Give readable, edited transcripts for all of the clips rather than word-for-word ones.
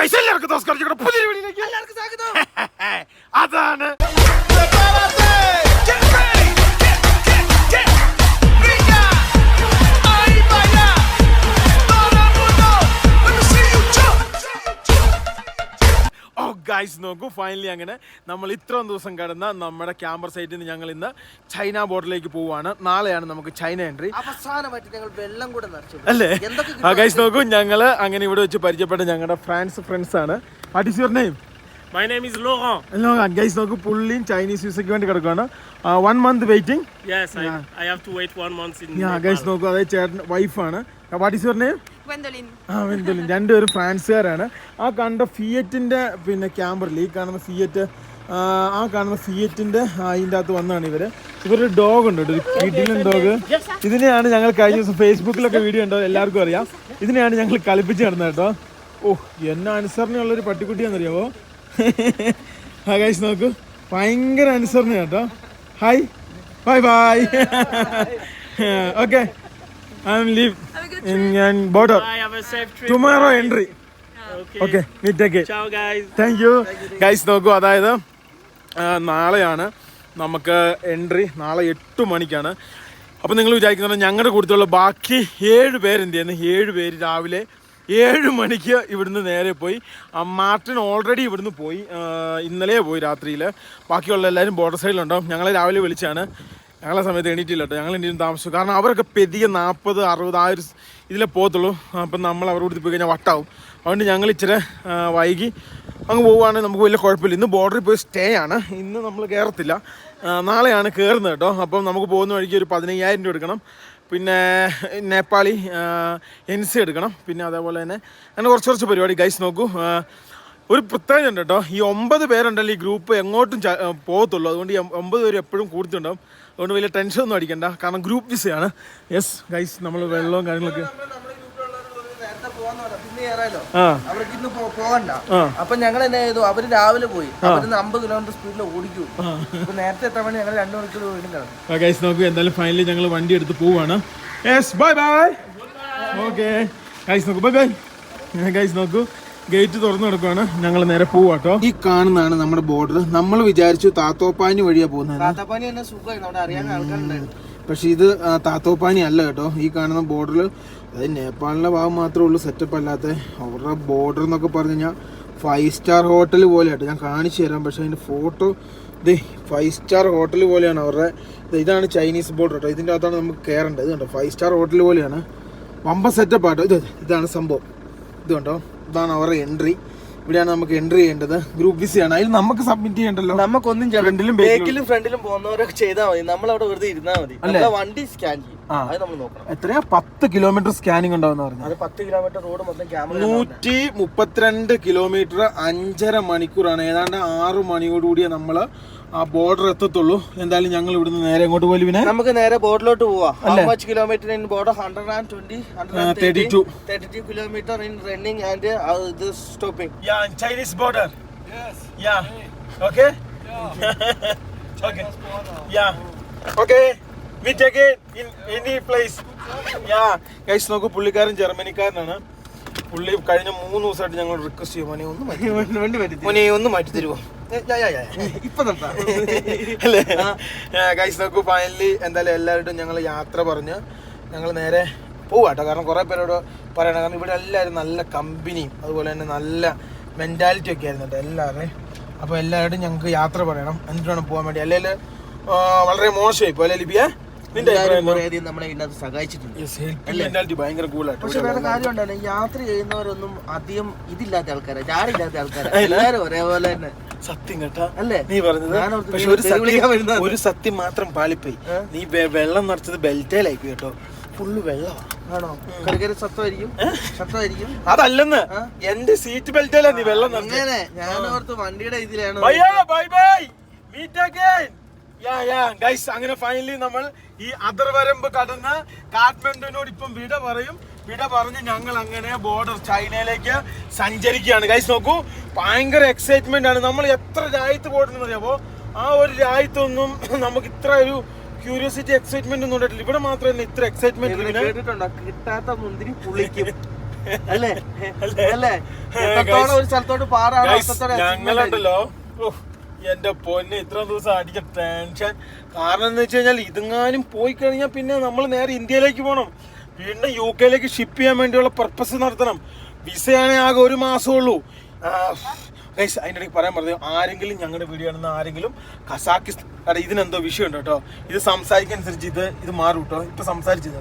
എല്ലാവർക്കും നമസ്കാരം. പുതിയ വീഡിയോയിലേക്ക് എല്ലാവർക്കും സ്വാഗതം. അതാണ് ഗൈസ് നോക്കൂ, ഫൈനലി അങ്ങനെ നമ്മൾ ഇത്രയും ദിവസം കടന്ന നമ്മുടെ ക്യാമ്പർ സൈറ്റിൽ നിന്ന് ഞങ്ങൾ ഇന്ന് ചൈന ബോർഡറിലേക്ക് പോവുകയാണ്. നാളെയാണ് നമുക്ക് ചൈന എൻട്രി. അവസാനമായിട്ട് ഞങ്ങൾ വെള്ളം കൂടെ അല്ലേ? ഗൈസ് നോക്കൂ, ഞങ്ങൾ അങ്ങനെ ഇവിടെ വെച്ച് പരിചയപ്പെട്ട ഞങ്ങളുടെ ഫ്രണ്ട്സ് ആണ്. What is your name? My name is Laurent. Laurent. Guys, നോക്കൂ, പുള്ളിയും ചൈനീസ് വിസയ്ക്ക് വേണ്ടി കിടക്കുകയാണ്. 1 month waiting. Yes, I have to wait 1 month in Nepal. Guys നോക്കൂ, അതായത് ചേട്ടൻ വൈഫാണ്. What is your name? വെന്തലിൻ. വെന്തലിൻ. രണ്ടുപേരും ഫ്രാൻസുകാരാണ്. ആ കണ്ട ഫിയറ്റിന്റെ പിന്നെ ക്യാമ്പറിൽ ഈ കാണുന്ന ഫിയറ്റ്, ആ കാണുന്ന ഫിയറ്റിന്റെ അതിൻ്റെ അകത്ത് വന്നാണ് ഇവരൊരു ഡോഗ് ഉണ്ട്, ഒരു കിഡിലൻ ഡോഗ്. ഇതിനെയാണ് ഞങ്ങൾ കഴിഞ്ഞ ദിവസം ഫേസ്ബുക്കിലൊക്കെ വീഡിയോ ഉണ്ടോ എല്ലാവർക്കും അറിയാം. ഇതിനെയാണ് ഞങ്ങൾ കളിപ്പിച്ച് നടന്നത് കേട്ടോ. എന്നെ അനുസരണയുള്ളൊരു പട്ടിക്കുട്ടിയാണെന്നറിയാമോ? ഗൈസ് നോക്കൂ, ഭയങ്കര അനുസരണ കേട്ടോ. Hi, bye bye. Okay, I will leave in border. Have a safe trip. Tomorrow entry. Okay, we take it. Ciao guys. Thank you. Guys നോക്കൂ, അതായത് നാളെയാണ് നമുക്ക് എൻട്രി. നാളെ 8 മണിക്കാണ്. അപ്പോൾ നിങ്ങൾ വിചാരിക്കുന്നത് ഞങ്ങളുടെ കൂട്ടത്തിലുള്ള ബാക്കി 7 പേര് എന്ത് ചെയ്യുന്നു? 7 പേര് രാവിലെ 7 മണിക്ക് ഇവിടുന്ന് നേരെ പോയി. മാർട്ടിൻ ഓൾറെഡി ഇവിടുന്ന് പോയി, ഇന്നലെ പോയി രാത്രിയിൽ. ബാക്കിയുള്ള എല്ലാവരും ബോർഡർ സൈഡിലുണ്ടാവും. ഞങ്ങളെ രാവിലെ വിളിച്ചാണ്. ഞങ്ങളെ സമയത്ത് എണീറ്റില്ല കേട്ടോ. ഞങ്ങൾ എന്തെങ്കിലും താമസിച്ചു. കാരണം അവരൊക്കെ പെതിയെ 40, 60 ആ ഒരു ഇതിലേ പോകത്തുള്ളൂ. അപ്പം നമ്മൾ അവരുടെ കൂടി പോയി കഴിഞ്ഞാൽ വട്ടാവും. അതുകൊണ്ട് ഞങ്ങൾ ഇച്ചിരി വൈകി അങ്ങ് പോവുകയാണെങ്കിൽ നമുക്ക് വലിയ കുഴപ്പമില്ല. ഇന്ന് ബോർഡറിൽ പോയി സ്റ്റേ ആണ്. ഇന്ന് നമ്മൾ കയറത്തില്ല, നാളെയാണ് കയറുന്നത് കേട്ടോ. അപ്പം നമുക്ക് പോകുന്ന വഴിക്ക് ഒരു 15,000 രൂപ എടുക്കണം. പിന്നെ നേപ്പാളി NC എടുക്കണം. പിന്നെ അതേപോലെ തന്നെ അങ്ങനെ കുറച്ച് പരിപാടി. ഗൈസ് നോക്കൂ, ഒരു പ്രത്യേകത ഉണ്ട് കേട്ടോ. ഈ 9 പേരുണ്ടല്ലോ, ഈ ഗ്രൂപ്പ് എങ്ങോട്ടും പോകത്തുള്ളൂ. അതുകൊണ്ട് ഈ 9 പേര് എപ്പോഴും കൂടുതലുണ്ടാവും. അതുകൊണ്ട് വലിയ ടെൻഷനൊന്നും അടിക്കണ്ട, കാരണം ഗ്രൂപ്പ് വിസയാണ്. യെസ് ഗൈസ്, നമ്മൾ വെള്ളവും കാര്യങ്ങളൊക്കെ പോകണ്ട. അപ്പൊ ഞങ്ങൾ എന്നാ ചെയ്തു, അവര് രാവിലെ പോയി. അവര് 50 കിലോമീറ്റർ സ്പീഡിൽ ഓടിക്കും. അപ്പൊ നേരത്തെ എത്താൻ വേണ്ടി ഞങ്ങൾ 2 മണിക്കൂർ വീണ്ടും കിടന്നു. ഗൈസ് നോക്കൂ, എന്തായാലും ഫൈനലി ഞങ്ങൾ വണ്ടി എടുത്ത് പോവാണ്. Yes, bye bye. Okay guys നോക്കൂ, ബൈ ബൈ. ഗൈസ് നോക്കൂ, ഗേറ്റ് തുറന്നു കിടക്കുവാണ്. ഞങ്ങൾ നേരെ പോവാട്ടോ. ഈ കാണുന്നതാണ് നമ്മുടെ ബോർഡർ. നമ്മൾ വിചാരിച്ചു താത്തോപ്പാനി വഴിയാ പോകുന്നത്. താത്തോപ്പാനി തന്നെ സുഖമായി, അവിടെ അറിയാൻ ആൾക്കാരുണ്ടായിരുന്നു. പക്ഷെ ഇത് താത്തോപ്പാനി അല്ല കേട്ടോ. ഈ കാണുന്ന ബോർഡറിൽ, അതായത് നേപ്പാളിലെ ഭാഗം മാത്രമേ ഉള്ളൂ സെറ്റപ്പ് അല്ലാത്ത. അവരുടെ ബോർഡർ എന്നൊക്കെ പറഞ്ഞു കഴിഞ്ഞാൽ 5 സ്റ്റാർ ഹോട്ടൽ പോലെ കേട്ടോ. ഞാൻ കാണിച്ചു തരാം. പക്ഷെ അതിൻ്റെ ഫോട്ടോ ഇത് 5 സ്റ്റാർ ഹോട്ടൽ പോലെയാണ് അവരുടെ. ഇതാണ് ചൈനീസ് ബോർഡർ കേട്ടോ. ഇതിൻ്റെ അകത്താണ് നമുക്ക് കയറേണ്ടത്. ഇത് കണ്ടോ, 5 സ്റ്റാർ ഹോട്ടൽ പോലെയാണ്. വമ്പ സെറ്റപ്പ് ആട്ടോ. ഇതാണ് സംഭവം. ഇത് കണ്ടോ, ഇതാണ് അവരുടെ എൻട്രി. ഇവിടെയാണ് നമുക്ക് എൻട്രി ചെയ്യേണ്ടത്. ഗ്രൂപ്പ് വിസയാണ്. അതിൽ നമുക്ക് സബ്മിറ്റ് ചെയ്യണ്ടല്ലോ. നമുക്കൊന്നും ഫ്രണ്ടിലും ഫ്രണ്ടിലും പോകുന്നവരൊക്കെ ചെയ്താൽ മതി. നമ്മൾ അവിടെ വെറുതെ ഇരുന്നാൽ മതി. വണ്ടി സ്കാൻ ചെയ്യും. അത് നമ്മൾ നോക്കണം. എത്രയാ? 10 കിലോമീറ്റർ സ്കാനിങ് ഉണ്ടാവുന്ന പറഞ്ഞു. അത് 10 കിലോമീറ്റർ റോഡ് മൊത്തം ക്യാമറ. 132 കിലോമീറ്റർ 5.5 മണിക്കൂറാണ്. ഏതാണ്ട് 6 മണിയോടുകൂടിയേ നമ്മൾ ആ ബോർഡർ എത്തത്തുള്ളൂ. എന്തായാലും ഞങ്ങൾ ഇവിടുന്ന് നേരെ എങ്ങോട്ട് പോലും പിന്നെ നമുക്ക് നേരെ ബോർഡിലോട്ട് പോവാം. Kilometre in border 132 kilometre in running and stopping. Chinese border. Yes. Yeah. Okay. Okay. Yeah. Okay. We take it in any place. Yeah. Guys, നോക്കൂ, പുള്ളിക്കാരൻ ജർമ്മനിക്കാരനാണ്. പുള്ളി കഴിഞ്ഞ 3 ദിവസമായിട്ട് ഞങ്ങൾ റിക്വസ്റ്റ് ചെയ്യും, മോനെ ഒന്ന് മാറ്റി തരുമോ ഇപ്പൊ അല്ലേ? ഗൈസ് നോക്കൂ, ഫൈനലി എന്തായാലും എല്ലാവരും ഞങ്ങൾ യാത്ര പറഞ്ഞ് ഞങ്ങൾ നേരെ പോവാട്ടോ. കാരണം കുറേ പേരോട് പറയണം. കാരണം ഇവിടെ എല്ലാവരും നല്ല കമ്പനിയും അതുപോലെ തന്നെ നല്ല മെൻറ്റാലിറ്റി ഒക്കെ ആയിരുന്നു കേട്ടോ എല്ലാവരുടെയും. അപ്പോൾ എല്ലാവരോടും ഞങ്ങൾക്ക് യാത്ര പറയണം, എന്നിട്ട് വേണം പോകാൻ വേണ്ടി. അല്ലെങ്കിൽ വളരെ മോശമായി ഇപ്പോൾ അല്ലേ ലിബിയ? ഭയങ്കര കൂളായിട്ട്. പക്ഷെ വേറെ കാര്യം ഉണ്ടാണ്, യാത്ര ചെയ്യുന്നവരൊന്നും അധികം ഇതില്ലാത്ത ആൾക്കാരാണ്, ജാടില്ലാത്ത ആൾക്കാരാണ്. എല്ലാവരും ഒരേപോലെ തന്നെ. സത്യം കേട്ടാ അല്ലേ നീ പറഞ്ഞത്? പക്ഷെ ഒരു സത്യം മാത്രം പാളിപ്പോയി. നീ വെള്ളം നിറച്ചത് ബെൽറ്റയിലായി കേട്ടോ. ഫുള്ള് വെള്ളമാണോ? ശബ്ദമായിരിക്കും. അതല്ലെന്ന്, എന്റെ സീറ്റ് ബെൽറ്റയിലാ നീ വെള്ളം അങ്ങനെ. ഞാനോർത്ത് വണ്ടിയുടെ ഇതിലാണ്. അങ്ങനെ ഫൈനലി നമ്മൾ ഈ അതിർവരമ്പ് കടന്ന് കാഠ്മണ്ഡുവിനോട് ഇപ്പം വിട പറഞ്ഞ് ഞങ്ങൾ അങ്ങനെ ബോർഡർ ചൈനയിലേക്ക് സഞ്ചരിക്കുകയാണ്. ഗൈസ് നോക്കൂ, ഭയങ്കര എക്സൈറ്റ്മെന്റ് ആണ്. നമ്മൾ എത്ര രാജ്യത്ത് പോയിട്ടുണ്ടെന്ന് അറിയാമോ? ആ ഒരു രാജ്യത്തൊന്നും നമുക്ക് ഇത്ര ഒരു ക്യൂരിയോസിറ്റി എക്സൈറ്റ്മെന്റ് ഒന്നും ഉണ്ടായിട്ടില്ല. ഇവിടെ മാത്രമല്ല ഇത്ര എക്സൈറ്റ്മെന്റ്. കിട്ടാത്ത മുന്തിരി പുളിക്കും. അല്ലേ അല്ലേ എത്രത്തോളം ഒരു സ്ഥലത്തോട്ട് പാറാണ് ഞങ്ങളുണ്ടല്ലോ എന്റെ പൊന്നെ ഇത്ര ദിവസം അടിച്ച ടെൻഷൻ. കാരണം എന്ന് വെച്ച് കഴിഞ്ഞാൽ ഇതെങ്ങാനും പോയി കഴിഞ്ഞാൽ പിന്നെ നമ്മൾ നേരെ ഇന്ത്യയിലേക്ക് പോകണം, പിന്നെ UK ഷിപ്പ് ചെയ്യാൻ വേണ്ടിയുള്ള പർപ്പസ് നടത്തണം. വിസയാണെങ്കിൽ ആകെ 1 മാസമേ ഉള്ളൂ. അതിൻ്റെ ഇടയ്ക്ക് പറയാൻ പറഞ്ഞു, ആരെങ്കിലും ഞങ്ങളുടെ വീഡിയോ കാണുന്ന ആരെങ്കിലും കസാക്കിസ്ഥാൻ ഇതിനെന്തോ വിഷയമുണ്ട് കേട്ടോ, ഇത് സംസാരിക്കനുസരിച്ച് ഇത് മാറും കേട്ടോ. ഇപ്പൊ സംസാരിച്ചത്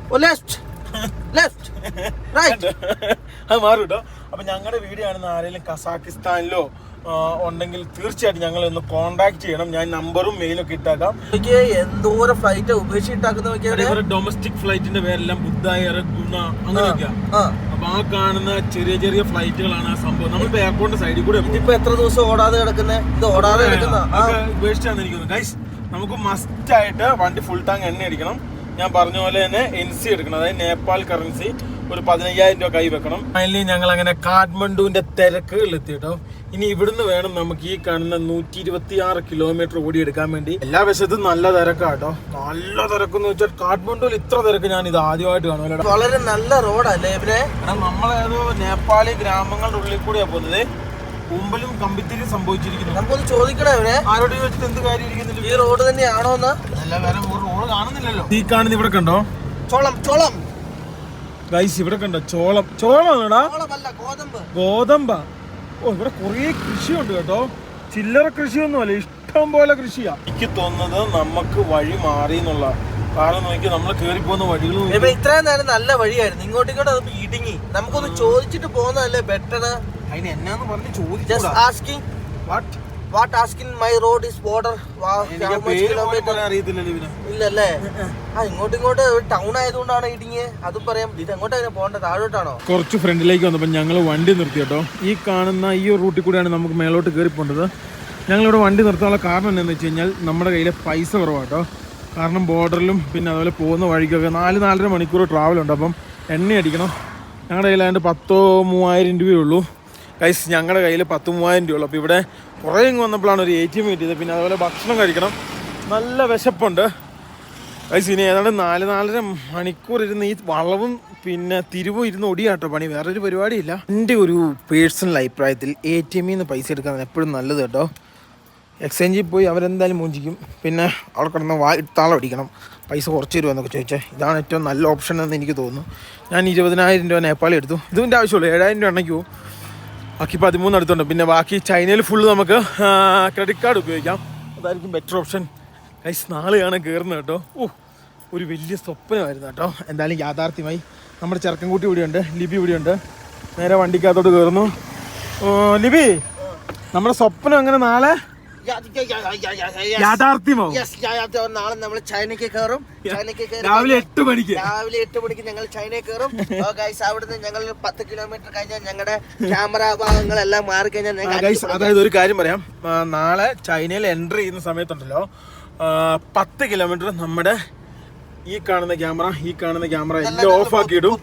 അത് മാറും കേട്ടോ. അപ്പൊ ഞങ്ങളുടെ വീഡിയോ കാണുന്ന ആരെങ്കിലും കസാക്കിസ്ഥാനിലോ ഉണ്ടെങ്കിൽ തീർച്ചയായിട്ടും ഞങ്ങളെ ഒന്ന് കോണ്ടാക്ട് ചെയ്യണം. ഞാൻ നമ്പറും മെയിലും ഒക്കെ ഇട്ടാക്കാം. എന്തോരം ഫ്ലൈറ്റ് ഉപേക്ഷിട്ടാക്കുന്ന ഡൊമസ്റ്റിക് ഫ്ലൈറ്റിന്റെ പേരെല്ലാം ബുദ്ധ എയർ ഗുണ അങ്ങനെയൊക്കെയാ. അപ്പൊ ആ കാണുന്ന ചെറിയ ചെറിയ ഫ്ലൈറ്റുകളാണ് ആ സംഭവം. നമ്മളിപ്പോ എയർപോർട്ടിന്റെ സൈഡിൽ കൂടെ ഇപ്പൊ എത്ര ദിവസം ഓടാതെ കിടക്കുന്നത് ഉപേക്ഷിച്ചാന്ന് എനിക്ക് തോന്നുന്നു. ഗൈസ് നമുക്ക് മസ്റ്റ് ആയിട്ട് വണ്ടി ഫുൾ ടാങ്ക് എണ്ണ അടിക്കണം. ഞാൻ പറഞ്ഞ പോലെ തന്നെ NC എടുക്കണം, അതായത് നേപ്പാൾ കറൻസി ഒരു 15,000 രൂപ കൈ വെക്കണം. ഫൈനലി ഞങ്ങൾ അങ്ങനെ കാഠ്മണ്ഡുവിന്റെ തിരക്കുകളിൽ എത്തി കേട്ടോ. ഇനി ഇവിടുന്ന് വേണം നമുക്ക് ഈ കാണുന്ന 126 കിലോമീറ്റർ ഓടിയെടുക്കാൻ വേണ്ടി. എല്ലാ വശത്തും നല്ല തിരക്കാട്ടോ, നല്ല തിരക്കെന്ന് വെച്ചാൽ കാഠ്മണ്ഡുവിൽ ഇത്ര തിരക്ക് ഞാൻ ഇത് ആദ്യമായിട്ട് കാണുമല്ലോ. വളരെ നല്ല റോഡല്ലേ ഇവരെ. നമ്മളേതോ നേപ്പാളി ഗ്രാമങ്ങളുടെ ഉള്ളിൽ കൂടെയാ പോകുന്നത്. മുമ്പിലും കമ്പിത്തിരി സംഭവിച്ചിരിക്കുന്നു. നമുക്കൊന്ന് ചോദിക്കണേ ഇവരെ, ആരോട് ചോദിച്ചിട്ട് എന്ത് കാര്യം ഇരിക്കുന്നില്ല. ഈ റോഡ് തന്നെയാണോ എന്ന്? അല്ല, വേറെ ഒരു റോഡ് കാണുന്നില്ലല്ലോ. ഈ കാണുന്ന ഇവിടെ കണ്ടോ ചോളം ഗൈസ്, ഇവിടെ കണ്ടോ ചോളമാണോടാ? ഗോതമ്പ. ഓ, ഇവിടെ കുറേ കൃഷിയുണ്ട് കേട്ടോ. ചില്ലറ കൃഷിയൊന്നുമല്ല, ഇഷ്ടം പോലെ കൃഷിയാ. എനിക്ക് തോന്നുന്നത് നമുക്ക് വഴി മാറി എന്നുള്ള കാരണം നോക്കി നമ്മൾ കേറി പോകുന്ന വഴികൾ ഇത്രയും നേരം നല്ല വഴിയായിരുന്നു, ഇങ്ങോട്ടിങ്ങോട്ട് അത് ഇടുങ്ങി. നമുക്കൊന്ന് ചോദിച്ചിട്ട് പോകുന്നതല്ലേ ബെറ്റർ. അതിന് എന്നാന്ന് പറഞ്ഞ് ചോദിച്ചു. What asking my road is border? ഇല്ലല്ലേ? ഇങ്ങോട്ട് ടൗൺ ആയതുകൊണ്ടാണ് ഇടിങ്ങി. അതും പറയാം. ഇത് എങ്ങോട്ടാണ് പോകേണ്ടത്? താഴോട്ടാണോ? കുറച്ച് ഫ്രണ്ടിലേക്ക് വന്നപ്പോൾ ഞങ്ങൾ വണ്ടി നിർത്തി കേട്ടോ. ഈ കാണുന്ന ഈ ഒരു റൂട്ടിൽ കൂടെയാണ് നമുക്ക് മേലോട്ട് കയറി പോകേണ്ടത്. ഞങ്ങളിവിടെ വണ്ടി നിർത്താനുള്ള കാരണം എന്താണെന്ന് വെച്ച് കഴിഞ്ഞാൽ നമ്മുടെ കയ്യിലെ പൈസ കുറവാട്ടോ. കാരണം ബോർഡറിലും പിന്നെ അതുപോലെ പോകുന്ന വഴിക്കൊക്കെ 4-4.5 മണിക്കൂർ ട്രാവലുണ്ട്. അപ്പം എണ്ണ അടിക്കണം. ഞങ്ങളുടെ കയ്യിലാണ്ട് 10,000-3,000 രൂപയേ ഉള്ളൂ. ഗൈസ്, ഞങ്ങളുടെ കയ്യിൽ 10,000-3,000 രൂപ ഉള്ളൂ. അപ്പോൾ ഇവിടെ കുറേ ഇങ്ങ് വന്നപ്പോഴാണ് ഒരു ATM കിട്ടിയത്. പിന്നെ അതുപോലെ ഭക്ഷണം കഴിക്കണം, നല്ല വിശപ്പുണ്ട്. ഗൈസ്, ഇനി ഏതാണ്ട് 4-4.5 മണിക്കൂർ ഇരുന്ന് ഈ വളവും പിന്നെ തിരിവും ഇരുന്ന് ഒടിയാട്ടോ പണി, വേറൊരു പരിപാടിയില്ല. എൻ്റെ ഒരു പേഴ്സണൽ അഭിപ്രായത്തിൽ ATM-ൽ നിന്ന് പൈസ എടുക്കാൻ എപ്പോഴും നല്ലത് കേട്ടോ. എക്സ്ചേഞ്ചിൽ പോയി അവരെന്തായാലും മൂഞ്ചിക്കും, പിന്നെ അവിടെ കിടന്ന് താളം അടിക്കണം, പൈസ കുറച്ച് തരുമെന്നൊക്കെ ചോദിച്ചാൽ ഇതാണ് ഏറ്റവും നല്ല ഓപ്ഷൻ എന്ന് എനിക്ക് തോന്നുന്നു. ഞാൻ 20,000 രൂപ നേപ്പാളി എടുത്തു. ഇതിൻ്റെ ആവശ്യമുള്ളൂ, 7,000 രൂപ എണ്ണയ്ക്ക് പോകും. ബാക്കി 13 അടുത്തുണ്ട്. പിന്നെ ബാക്കി ചൈനയിൽ ഫുള്ള് നമുക്ക് ക്രെഡിറ്റ് കാർഡ് ഉപയോഗിക്കാം, അതായിരിക്കും ബെറ്റർ ഓപ്ഷൻ. ഗൈസ്, നാളെയാണ് കയറുന്നത് കേട്ടോ. ഒരു വലിയ സ്വപ്നമായിരുന്നു കേട്ടോ, എന്തായാലും യാഥാർത്ഥ്യമായി. നമ്മുടെ ചെറുക്കൻകുട്ടി ഇവിടെയുണ്ട്, ലിബി ഇവിടെയുണ്ട്. നേരെ വണ്ടിക്കകത്തോട്ട് കയറുന്നു. ലിബി, നമ്മുടെ സ്വപ്നം അങ്ങനെ നാളെ യാഥാർത്ഥ്യമാവും. നാളെ നമ്മൾ ചൈനയ്ക്ക് കയറും. രാവിലെ 8 മണിക്ക് ഞങ്ങൾ ചൈനയിൽ കയറും. അവിടുന്ന് ഞങ്ങൾ 10 കിലോമീറ്റർ കഴിഞ്ഞാൽ ഞങ്ങളുടെ ക്യാമറ ഭാഗങ്ങളെല്ലാം മാറി കഴിഞ്ഞാൽ അതായത് ഒരു കാര്യം പറയാം, നാളെ ചൈനയിൽ എൻട്രി ചെയ്യുന്ന സമയത്തുണ്ടല്ലോ 10 കിലോമീറ്റർ നമ്മുടെ ഈ കാണുന്ന ക്യാമറ എല്ലാം ഓഫ് ആക്കിയിടും.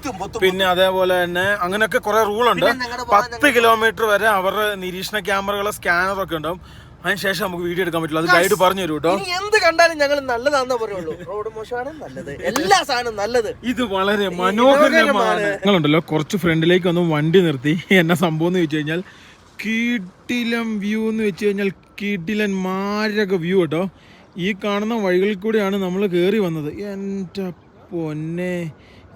പിന്നെ അതേപോലെ തന്നെ അങ്ങനെയൊക്കെ കുറെ റൂളുണ്ട്. 10 കിലോമീറ്റർ വരെ അവരുടെ നിരീക്ഷണ ക്യാമറകളെ സ്കാനറൊക്കെ ഉണ്ടാവും. അതിനുശേഷം നമുക്ക് വീഡിയോ എടുക്കാൻ പറ്റില്ല, അത് ഗൈഡ് പറഞ്ഞു തരും കേട്ടോ. എന്ത് കണ്ടാലും ഞങ്ങൾ നല്ലതാണെന്ന് പറയുള്ളൂ. റോഡ് മോശമാണ് നല്ലത്, എല്ലാ സാധനവും നല്ലത്. ഇത് വളരെ മനോഹരമാണ്. നിങ്ങളുണ്ടല്ലോ കുറച്ച് ഫ്രണ്ടിലേക്ക് വന്ന് വണ്ടി നിർത്തി. എന്നാ സംഭവം എന്ന് വെച്ച് കഴിഞ്ഞാൽ കീട്ടിലം വ്യൂ എന്ന് വെച്ച് കഴിഞ്ഞാൽ കീട്ടിലൻ മാരക വ്യൂ കേട്ടോ. ഈ കാണുന്ന വഴികളിൽ കൂടെയാണ് നമ്മൾ കയറി വന്നത്. എൻ്റെ പൊന്നെ,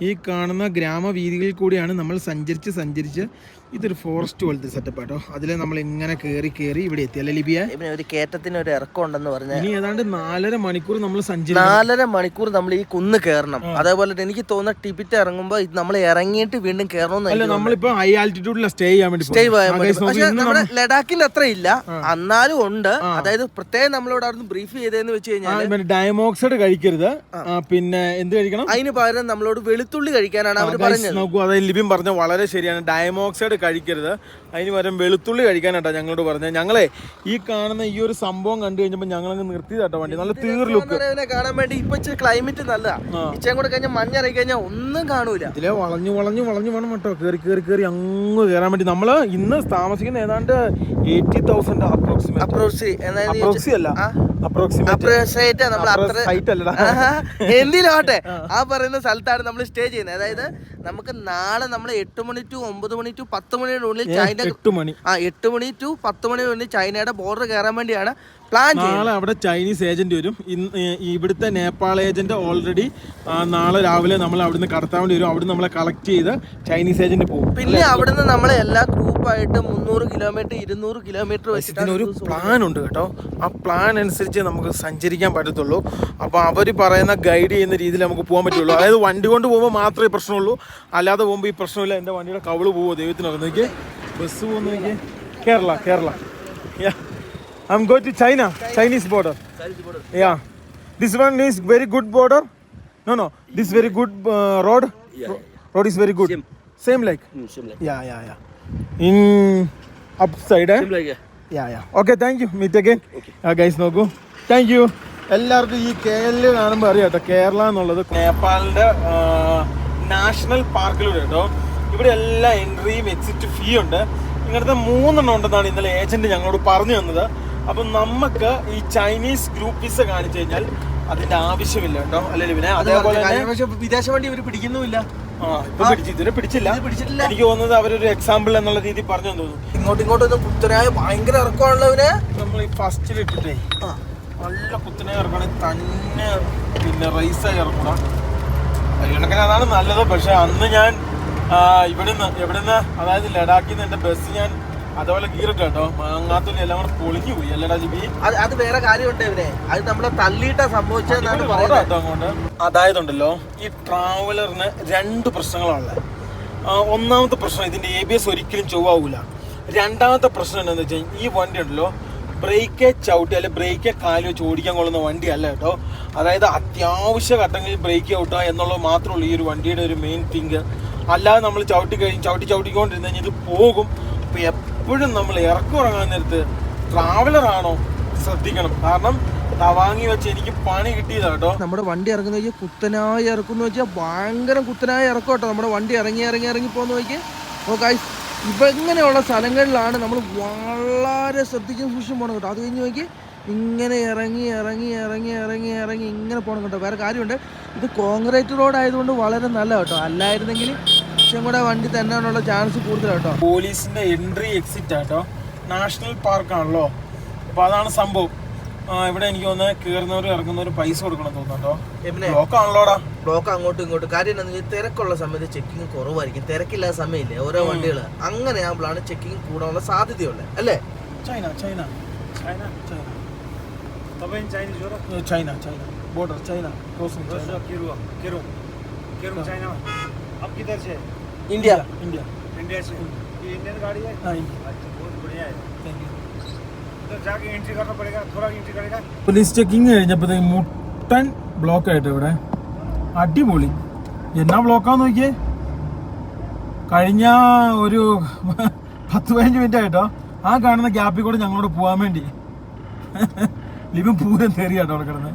ഈ കാണുന്ന ഗ്രാമവീഥികളിൽ കൂടിയാണ് നമ്മൾ സഞ്ചരിച്ച് ഇതൊരു ഫോറസ്റ്റ് പോലത്തെ സെറ്റപ്പ് ആട്ടോ. അതിൽ നമ്മൾ ഇങ്ങനെ കയറി ഇവിടെ എത്തി അല്ലേ ലിബിയ? ഒരു കയറ്റത്തിന് ഒരു ഇറക്കം ഉണ്ടെന്ന് പറഞ്ഞാൽ ഇനി ഏതാണ്ട് 4.5 മണിക്കൂർ നമ്മൾ 4.5 മണിക്കൂർ നമ്മൾ ഈ കുന്ന് കയറണം. അതേപോലെ എനിക്ക് തോന്നുന്ന ടിബറ്റ് ഇറങ്ങുമ്പോൾ നമ്മൾ ഇറങ്ങിയിട്ട് വീണ്ടും കയറണമെന്ന്. നമ്മളിപ്പോ ഹൈ ആൾട്ടിറ്റ്യൂഡിലാണ് സ്റ്റേ ചെയ്യാൻ വേണ്ടി. പക്ഷെ നമ്മുടെ ലഡാക്കിൽ അത്ര ഇല്ല, എന്നാലും ഉണ്ട്. അതായത് പ്രത്യേകം നമ്മളോട് അവിടുന്ന് ബ്രീഫ് ചെയ്തതെന്ന് വെച്ച് കഴിഞ്ഞാൽ ഡയമോക്സൈഡ് കഴിക്കരുത്, പിന്നെ എന്ത് കഴിക്കണം? അതിന് പകരം നമ്മളോട് വെളുത്തുള്ളി കഴിക്കാനാണ് അവർ പറഞ്ഞത്. നോക്കൂ, അതായത് ലിബിൻ പറഞ്ഞ വളരെ ശരിയാണ്. ഡയമോക്സൈഡ് കഴിക്കരുത്, അതിന് പകരം വെളുത്തുള്ളി കഴിക്കാനാട്ടോ ഞങ്ങളോട് പറഞ്ഞത്. ഞങ്ങളെ ഈ കാണുന്ന ഈ ഒരു സംഭവം കണ്ടു കഴിഞ്ഞപ്പോൾ ഞങ്ങളങ്ങ് നിർത്തിയതാട്ടോ വണ്ടി. നല്ല തീർ ലുക്ക് കാണാൻ വേണ്ടി. ഇപ്പൊ ക്ലൈമറ്റ് നല്ലതാ, ഇച്ചയും കൂടെ കഴിഞ്ഞാൽ മഞ്ഞിറങ്ങി കഴിഞ്ഞാൽ ഒന്നും കാണൂല. ഇതിലെ വളഞ്ഞു വേണം കേട്ടോ കയറി അങ്ങ് കയറാൻ വേണ്ടി. നമ്മള് ഇന്ന് താമസിക്കുന്ന ഏതാണ്ട് 80,000 അപ്രോക്സി അല്ല അപ്രോക്സിമേറ്റ് നമ്മൾ അത്ര എന്തിനാവട്ടെ ആ പറയുന്ന സ്ഥലത്താണ് നമ്മൾ സ്റ്റേ ചെയ്യുന്നത്. അതായത് നമുക്ക് നാളെ നമ്മൾ 8 മണി ടു 9 മണി ടു 10 മണിയുടെ ഉള്ളിൽ ചൈന 8 മണി ടു 10 മണിയുടെ ചൈനയുടെ ബോർഡർ കയറാൻ വേണ്ടിയാണ് പ്ലാൻ ചെയ്യുന്നത്. നാളെ അവിടെ ചൈനീസ് ഏജന്റ് വരും. ഇവിടുത്തെ നേപ്പാൾ ഏജന്റ് ഓൾറെഡി നാളെ രാവിലെ നമ്മൾ അവിടുന്ന് കടത്താൻ വേണ്ടി വരും. അവിടുന്ന് നമ്മളെ കളക്ട് ചെയ്ത് ചൈനീസ് ഏജന്റ് പോകും. പിന്നെ അവിടുന്ന് നമ്മളെ എല്ലാ ഗ്രൂപ്പായിട്ട് 300 കിലോമീറ്റർ 200 കിലോമീറ്റർ വെച്ചിട്ട് ഒരു പ്ലാൻ ഉണ്ട് കേട്ടോ. ആ പ്ലാൻ അനുസരിച്ച് നമുക്ക് സഞ്ചരിക്കാൻ പറ്റത്തുള്ളൂ. അപ്പോൾ അവർ പറയുന്ന ഗൈഡ് ചെയ്യുന്ന രീതിയിൽ നമുക്ക് പോകാൻ പറ്റുള്ളൂ. അതായത് വണ്ടി കൊണ്ട് പോകുമ്പോൾ മാത്രമേ പ്രശ്നമുള്ളൂ, അല്ലാതെ പോകുമ്പോൾ ഈ പ്രശ്നമില്ല. എൻ്റെ വണ്ടിയുടെ കവള് പോവോ ദൈവത്തിനൊക്കെ നോക്കി. ബസ് പോകുന്ന നോക്കി. Kerala I'm going to China, Chinese border. Yeah. This one is very good border. No. This very good road. Road is very good. Same like. Same like. Yeah. In upside. Same like. Yeah. Okay, thank you. Meet again. Okay. Guys, നോക്കൂ. Thank you. എല്ലാവർക്കും ഈ KL കാണുമ്പോൾ അറിയാം കേട്ടോ, കേരള എന്നുള്ളത് നേപ്പാളിൻ്റെ national പാർക്കിലൂടെ കേട്ടോ. ഇവിടെ എല്ലാ എൻട്രിയും എക്സിറ്റ് ഫീ ഉണ്ട്. ഇങ്ങനത്തെ 3 എണ്ണം ഉണ്ടെന്നാണ് ഇന്നലെ ഏജന്റ് ഞങ്ങളോട് പറഞ്ഞു തന്നത്. അപ്പം നമുക്ക് ഈ ചൈനീസ് ഗ്രൂപ്പ് വിസ കാണിച്ചു കഴിഞ്ഞാൽ അതിന്റെ ആവശ്യമില്ല കേട്ടോ. അല്ലെങ്കിൽ പിന്നെ അതേപോലെ തന്നെ വിദേശ വണ്ടി ഇവർ പിടിക്കുന്നുമില്ല. ഇതുവരെ പിടിച്ചില്ല. എനിക്ക് തോന്നുന്നത് അവരൊരു എക്സാമ്പിൾ എന്നുള്ള രീതി പറഞ്ഞു തോന്നുന്നു. ഇങ്ങോട്ടൊന്നും കുത്തനായ ഭയങ്കര ഇറക്കമുള്ളവര് നമ്മൾ ഈ ഫസ്റ്റിൽ ഇട്ടിട്ടേ നല്ല കുത്തനായ ഇറക്കണേ തന്നെ, പിന്നെ റൈസായി ഇറക്കണം. കണക്കിന് അതാണ് നല്ലത്. പക്ഷെ അന്ന് ഞാൻ എവിടുന്ന് അതായത് ലഡാക്കിൽ നിന്ന് എൻ്റെ ബസ് ഞാൻ അതേപോലെ ഗീറിട്ട് കേട്ടോ, അങ്ങാത്തൂര് എല്ലാം കൂടെ പൊളിഞ്ഞു പോയി. അല്ലടാ ജിബി, അത് വേറെ കാര്യമുണ്ട് ഇവരെ, അത് നമ്മളെ തള്ളിയിട്ടാ സംഭവിച്ചതെന്നാണ് പറയുന്നത്. അങ്ങോട്ട് അതായതുണ്ടല്ലോ, ഈ ട്രാവലറിന് 2 പ്രശ്നങ്ങളാണുള്ളത്. ഒന്നാമത്തെ പ്രശ്നം ഇതിന്റെ ABS ഒരിക്കലും ചൊവ്വാവൂല. രണ്ടാമത്തെ പ്രശ്നം എന്താണെന്ന് വെച്ചാൽ ഈ വണ്ടി ഉണ്ടല്ലോ ബ്രേക്കെ ചവിട്ടി അല്ലെ ബ്രേക്കെ കാല് വെച്ച് ഓടിക്കാൻ കൊള്ളുന്ന വണ്ടിയല്ല കേട്ടോ. അതായത് അത്യാവശ്യ ഘട്ടങ്ങളിൽ ബ്രേക്ക് ഔട്ടുക എന്നുള്ളത് മാത്രമേ ഉള്ളൂ ഈ ഒരു വണ്ടിയുടെ ഒരു മെയിൻ തിങ്ക്. അല്ലാതെ നമ്മൾ ചവിട്ടിക്കൊണ്ടിരുന്ന് കഴിഞ്ഞാൽ ഇത് പോകും. അപ്പോൾ എപ്പോഴും നമ്മൾ ഇറങ്ങാൻ നേരത്ത് ട്രാവലറാണോ ശ്രദ്ധിക്കണം. കാരണം തവാങ്ങി വെച്ച് എനിക്ക് പണി കിട്ടിയതാ കേട്ടോ. നമ്മുടെ വണ്ടി ഇറങ്ങുന്ന വെച്ചാൽ കുത്തനായി ഇറക്കുമെന്ന് വെച്ചാൽ ഭയങ്കര കുത്തനായി ഇറക്കും കേട്ടോ. നമ്മുടെ വണ്ടി ഇറങ്ങി പോകുന്ന നോക്കിയാൽ ഓക്കെ. ഇപ്പം ഇങ്ങനെയുള്ള സ്ഥലങ്ങളിലാണ് നമ്മൾ വളരെ ശ്രദ്ധിച്ചും സൂക്ഷിച്ചും പോകണം കേട്ടോ. അത് കഴിഞ്ഞ് നോക്കി ഇങ്ങനെ ഇറങ്ങി ഇങ്ങനെ പോകണം കേട്ടോ. വേറെ കാര്യമുണ്ട്, ഇത് കോൺക്രീറ്റ് റോഡ് ആയതുകൊണ്ട് വളരെ നല്ല കേട്ടോ. അല്ലായിരുന്നെങ്കിൽ കുറച്ചും കൂടെ വണ്ടി തന്നാനുള്ള ചാൻസ് കൂടുതലാണ് കേട്ടോ. പോലീസിന്റെ എൻട്രി എക്സിറ്റ് ആട്ടോ, നാഷണൽ പാർക്കാണല്ലോ. അപ്പോൾ അതാണ് സംഭവം. ഇവിടെ എനിക്ക് തോന്നുന്നത് കയറുന്നവരും ഇറങ്ങുന്നവരും പൈസ കൊടുക്കണം തോന്നുന്നുണ്ടോ. ബ്ലോക്ക് ആണല്ലോടാ. ബ്ലോക്ക് അങ്ങോട്ടും ഇങ്ങോട്ടും. കാര്യം എന്താണെന്ന് വെച്ചാൽ തിരക്കുള്ള സമയത്ത് ചെക്കിങ് കുറവായിരിക്കും. തിരക്കില്ലാത്ത സമയമില്ലേ ഓരോ വണ്ടികൾ, അങ്ങനെ ആകുമ്പോഴാണ് ചെക്കിങ് കൂടാനുള്ള സാധ്യതയുള്ളത് അല്ലേ. China border China crossing China Kirum China अब किधर से India से ये इंडियन गाड़ी है। हाँ अच्छा बहुत बढ़िया है, थैंक यू। तो जाके एंट्री करना पड़ेगा, थोड़ा एंट्री करेगा। പോലീസ് ചെക്കിങ് കഴിഞ്ഞപ്പോഴത്തേക്ക് മുട്ടൻ ബ്ലോക്ക് ആയിട്ട് ഇവിടെ അടിപൊളി. എന്നാ ബ്ലോക്കാന്ന് നോക്കിയേ. കഴിഞ്ഞ ഒരു 10-15 മിനിറ്റ് ആയിട്ടോ ആ കാണുന്ന ഗ്യാപ്പിൽ കൂടെ ഞങ്ങളോട് പോകാൻ വേണ്ടി ലിബിൻ പൂരം തേറിയാട്ടോ അവിടെ കിടന്ന്.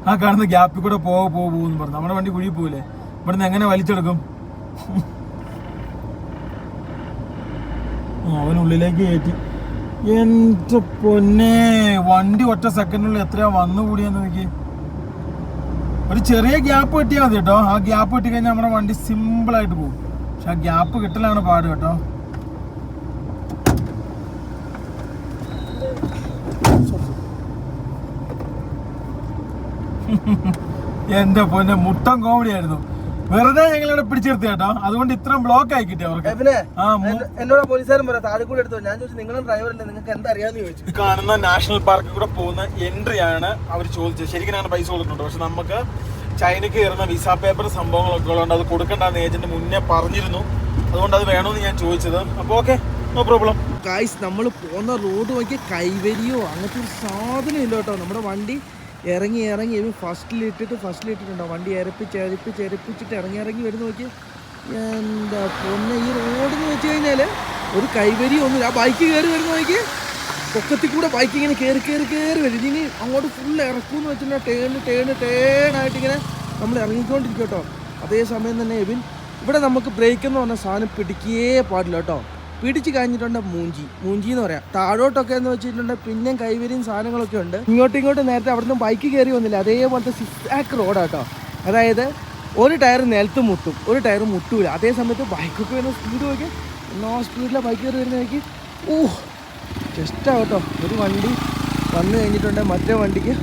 ആ കാണുന്ന ഗ്യാപ്പിൽ കൂടെ പോകുമെന്ന് പറഞ്ഞു. നമ്മുടെ വണ്ടി കുഴി പോവില്ലേ, ഇവിടുന്ന് എങ്ങനെ വലിച്ചെടുക്കും. അവനുള്ളിലേക്ക് കയറ്റി. എൻ്റെ പൊന്നെ, വണ്ടി ഒറ്റ സെക്കൻഡിനുള്ളിൽ എത്രയാ വന്നുകൂടിയെന്ന് നോക്കി. ഒരു ചെറിയ ഗ്യാപ്പ് കിട്ടിയാൽ മതി കേട്ടോ. ആ ഗ്യാപ്പ് കിട്ടി കഴിഞ്ഞാൽ നമ്മുടെ വണ്ടി സിമ്പിളായിട്ട് പോകും. പക്ഷെ ആ ഗ്യാപ്പ് കിട്ടലാണ് പാട് കേട്ടോ. എന്റെ പൊന്നെ, മുട്ടൻ കോമഡി ആയിരുന്നു. വെറുതെ ഞങ്ങളിവിടെ പിടിച്ചിരുത്തി കേട്ടോ. അതുകൊണ്ട് ഇത്രയും ബ്ലോക്ക് ആയി കിട്ടി അവർക്ക്. എന്നോട് പോലീസുകാരൻ പറയാം താഴെ കൂടെ എടുത്തോ. ഞാൻ ചോദിച്ചു നിങ്ങളും ഡ്രൈവറല്ലേ, നിങ്ങൾക്ക് എന്താ അറിയാന്ന് ചോദിച്ചു. കാണുന്ന നാഷണൽ പാർക്കിൽ കൂടെ പോകുന്ന എൻട്രി ആണ് അവർ ചോദിച്ചത്. ശരിക്കും ഞാൻ പൈസ കൊടുക്കുന്നുണ്ട്. പക്ഷെ നമുക്ക് ചൈനക്ക് കയറുന്ന വിസ പേപ്പർ സംഭവങ്ങളൊക്കെ ഉള്ളതുകൊണ്ട് അത് കൊടുക്കേണ്ടെന്ന് ഏജന്റ് മുന്നേ പറഞ്ഞിരുന്നു. അതുകൊണ്ട് അത് വേണമെന്ന് ഞാൻ ചോദിച്ചത്. അപ്പോൾ ഓക്കെ, നോ പ്രോബ്ലം. ഗൈസ്, നമ്മൾ പോകുന്ന റോഡ് നോക്കി കൈവരിയോ അങ്ങനത്തെ ഒരു സാധനം ഇല്ല കേട്ടോ. നമ്മുടെ വണ്ടി ഇറങ്ങി ഫസ്റ്റിലിട്ടിട്ടുണ്ടോ വണ്ടി എരപ്പിച്ചിട്ട് ഇറങ്ങി വരുന്ന നോക്കി. എന്താ പൊന്നെ, ഈ റോഡെന്ന് വെച്ച് കഴിഞ്ഞാൽ ഒരു കൈവരി ഒന്നുമില്ല. ആ ബൈക്ക് കയറി വരുന്ന നോക്കി, പൊക്കത്തിൽ കൂടെ ബൈക്ക് ഇങ്ങനെ കയറി വരും. ഇനി അങ്ങോട്ട് ഫുൾ ഇറക്കുമെന്ന് വെച്ചിട്ടുണ്ടെങ്കിൽ ടേണായിട്ട് ഇങ്ങനെ നമ്മൾ ഇറങ്ങിക്കൊണ്ടിരിക്കും കേട്ടോ. അതേ സമയം തന്നെ എബിൻ, ഇവിടെ നമുക്ക് ബ്രേക്ക് എന്ന് പറഞ്ഞ സാധനം പിടിക്കേ പാടില്ല കേട്ടോ. പിടിച്ച് കഴിഞ്ഞിട്ടുണ്ട് മൂഞ്ചി എന്ന് പറയാം. താഴോട്ടൊക്കെ എന്ന് വെച്ചിട്ടുണ്ടെങ്കിൽ പിന്നെയും കൈവരിയും സാധനങ്ങളൊക്കെ ഉണ്ട്. ഇങ്ങോട്ടും നേരത്തെ അവിടെ നിന്ന് ബൈക്ക് കയറി വന്നില്ല, അതേപോലത്തെ സിക്സാക്ക് റോഡാട്ടോ. അതായത് ഒരു ടയർ നിലത്ത് മുട്ടും, ഒരു ടയർ മുട്ടൂല. അതേ സമയത്ത് ബൈക്കൊക്കെ വരുന്ന സ്പീഡ് നോക്കി എന്നോ സ്പീഡിലാണ് ബൈക്ക് കയറി വരുന്നതൊക്കെ. ജസ്റ്റാട്ടോ. ഒരു വണ്ടി വന്നു കഴിഞ്ഞിട്ടുണ്ടെങ്കിൽ മറ്റേ വണ്ടിക്ക്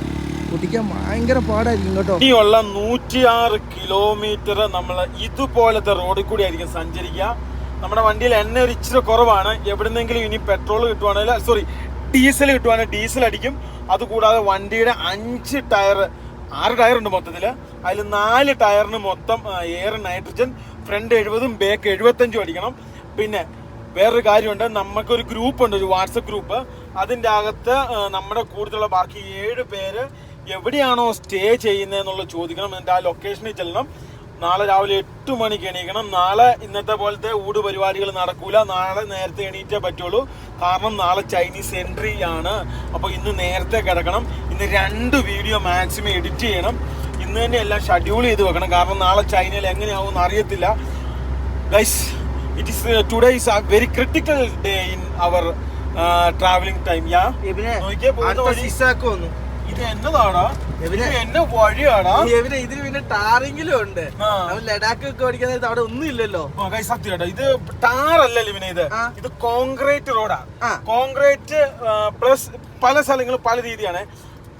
ഓടിക്കാൻ ഭയങ്കര പാടായിരിക്കും കേട്ടോ. ഇനിയുള്ള 106 കിലോമീറ്റർ നമ്മൾ ഇതുപോലത്തെ റോഡിൽ കൂടി ആയിരിക്കും സഞ്ചരിക്കുക. നമ്മുടെ വണ്ടിയിൽ എണ്ണ ഒരു ഇച്ചിരി കുറവാണ്. എവിടുന്നെങ്കിലും ഇനി പെട്രോൾ കിട്ടുവാണെങ്കിൽ ഡീസൽ കിട്ടുവാണെങ്കിൽ ഡീസൽ അടിക്കും. അതുകൂടാതെ വണ്ടിയുടെ 6 ടയർ ഉണ്ട് മൊത്തത്തിൽ. അതിൽ 4 ടയറിന് മൊത്തം എയർ നൈട്രജൻ, ഫ്രണ്ട് 70 ബാക്ക് 75 അടിക്കണം. പിന്നെ വേറൊരു കാര്യമുണ്ട്, നമുക്കൊരു ഗ്രൂപ്പ് ഉണ്ട്, ഒരു വാട്സപ്പ് ഗ്രൂപ്പ്. അതിൻ്റെ അകത്ത് നമ്മുടെ കൂടുതലുള്ള ബാക്കി 7 പേര് എവിടെയാണോ സ്റ്റേ ചെയ്യുന്നതെന്നുള്ള ചോദിക്കണം. എന്നിട്ട് ആ ലൊക്കേഷനിൽ ചെല്ലണം. നാളെ രാവിലെ 8 മണിക്ക് എണീക്കണം. നാളെ ഇന്നത്തെ പോലത്തെ ഊട് പരിപാടികൾ നടക്കൂല. നാളെ നേരത്തെ എണീറ്റേ പറ്റുള്ളൂ. കാരണം നാളെ ചൈനീസ് എൻട്രി ആണ്. അപ്പോൾ ഇന്ന് നേരത്തെ കിടക്കണം. ഇന്ന് 2 വീഡിയോ മാക്സിമം എഡിറ്റ് ചെയ്യണം. ഇന്ന് തന്നെ എല്ലാം ഷെഡ്യൂൾ ചെയ്ത് വെക്കണം. കാരണം നാളെ ചൈനയിൽ എങ്ങനെയാവും എന്ന് അറിയത്തില്ല. Guys, today is a very critical day in our traveling time. ഇത് എന്നതാടാ? എന്നെ വഴിയാടാ? ഇതിന് പിന്നെ ടാറിങ്ങിലും ഉണ്ട്. ലഡാക്ക് ഒക്കെ ഓടിക്കാൻ അവിടെ ഒന്നും ഇല്ലല്ലോ. സത്യമായിട്ടോ, ഇത് ടാറല്ലല്ലോ ഇവനെ. ഇത് കോൺക്രീറ്റ് റോഡാ. കോൺക്രീറ്റ് പ്ലസ് പല സ്ഥലങ്ങളും പല രീതിയാണ്.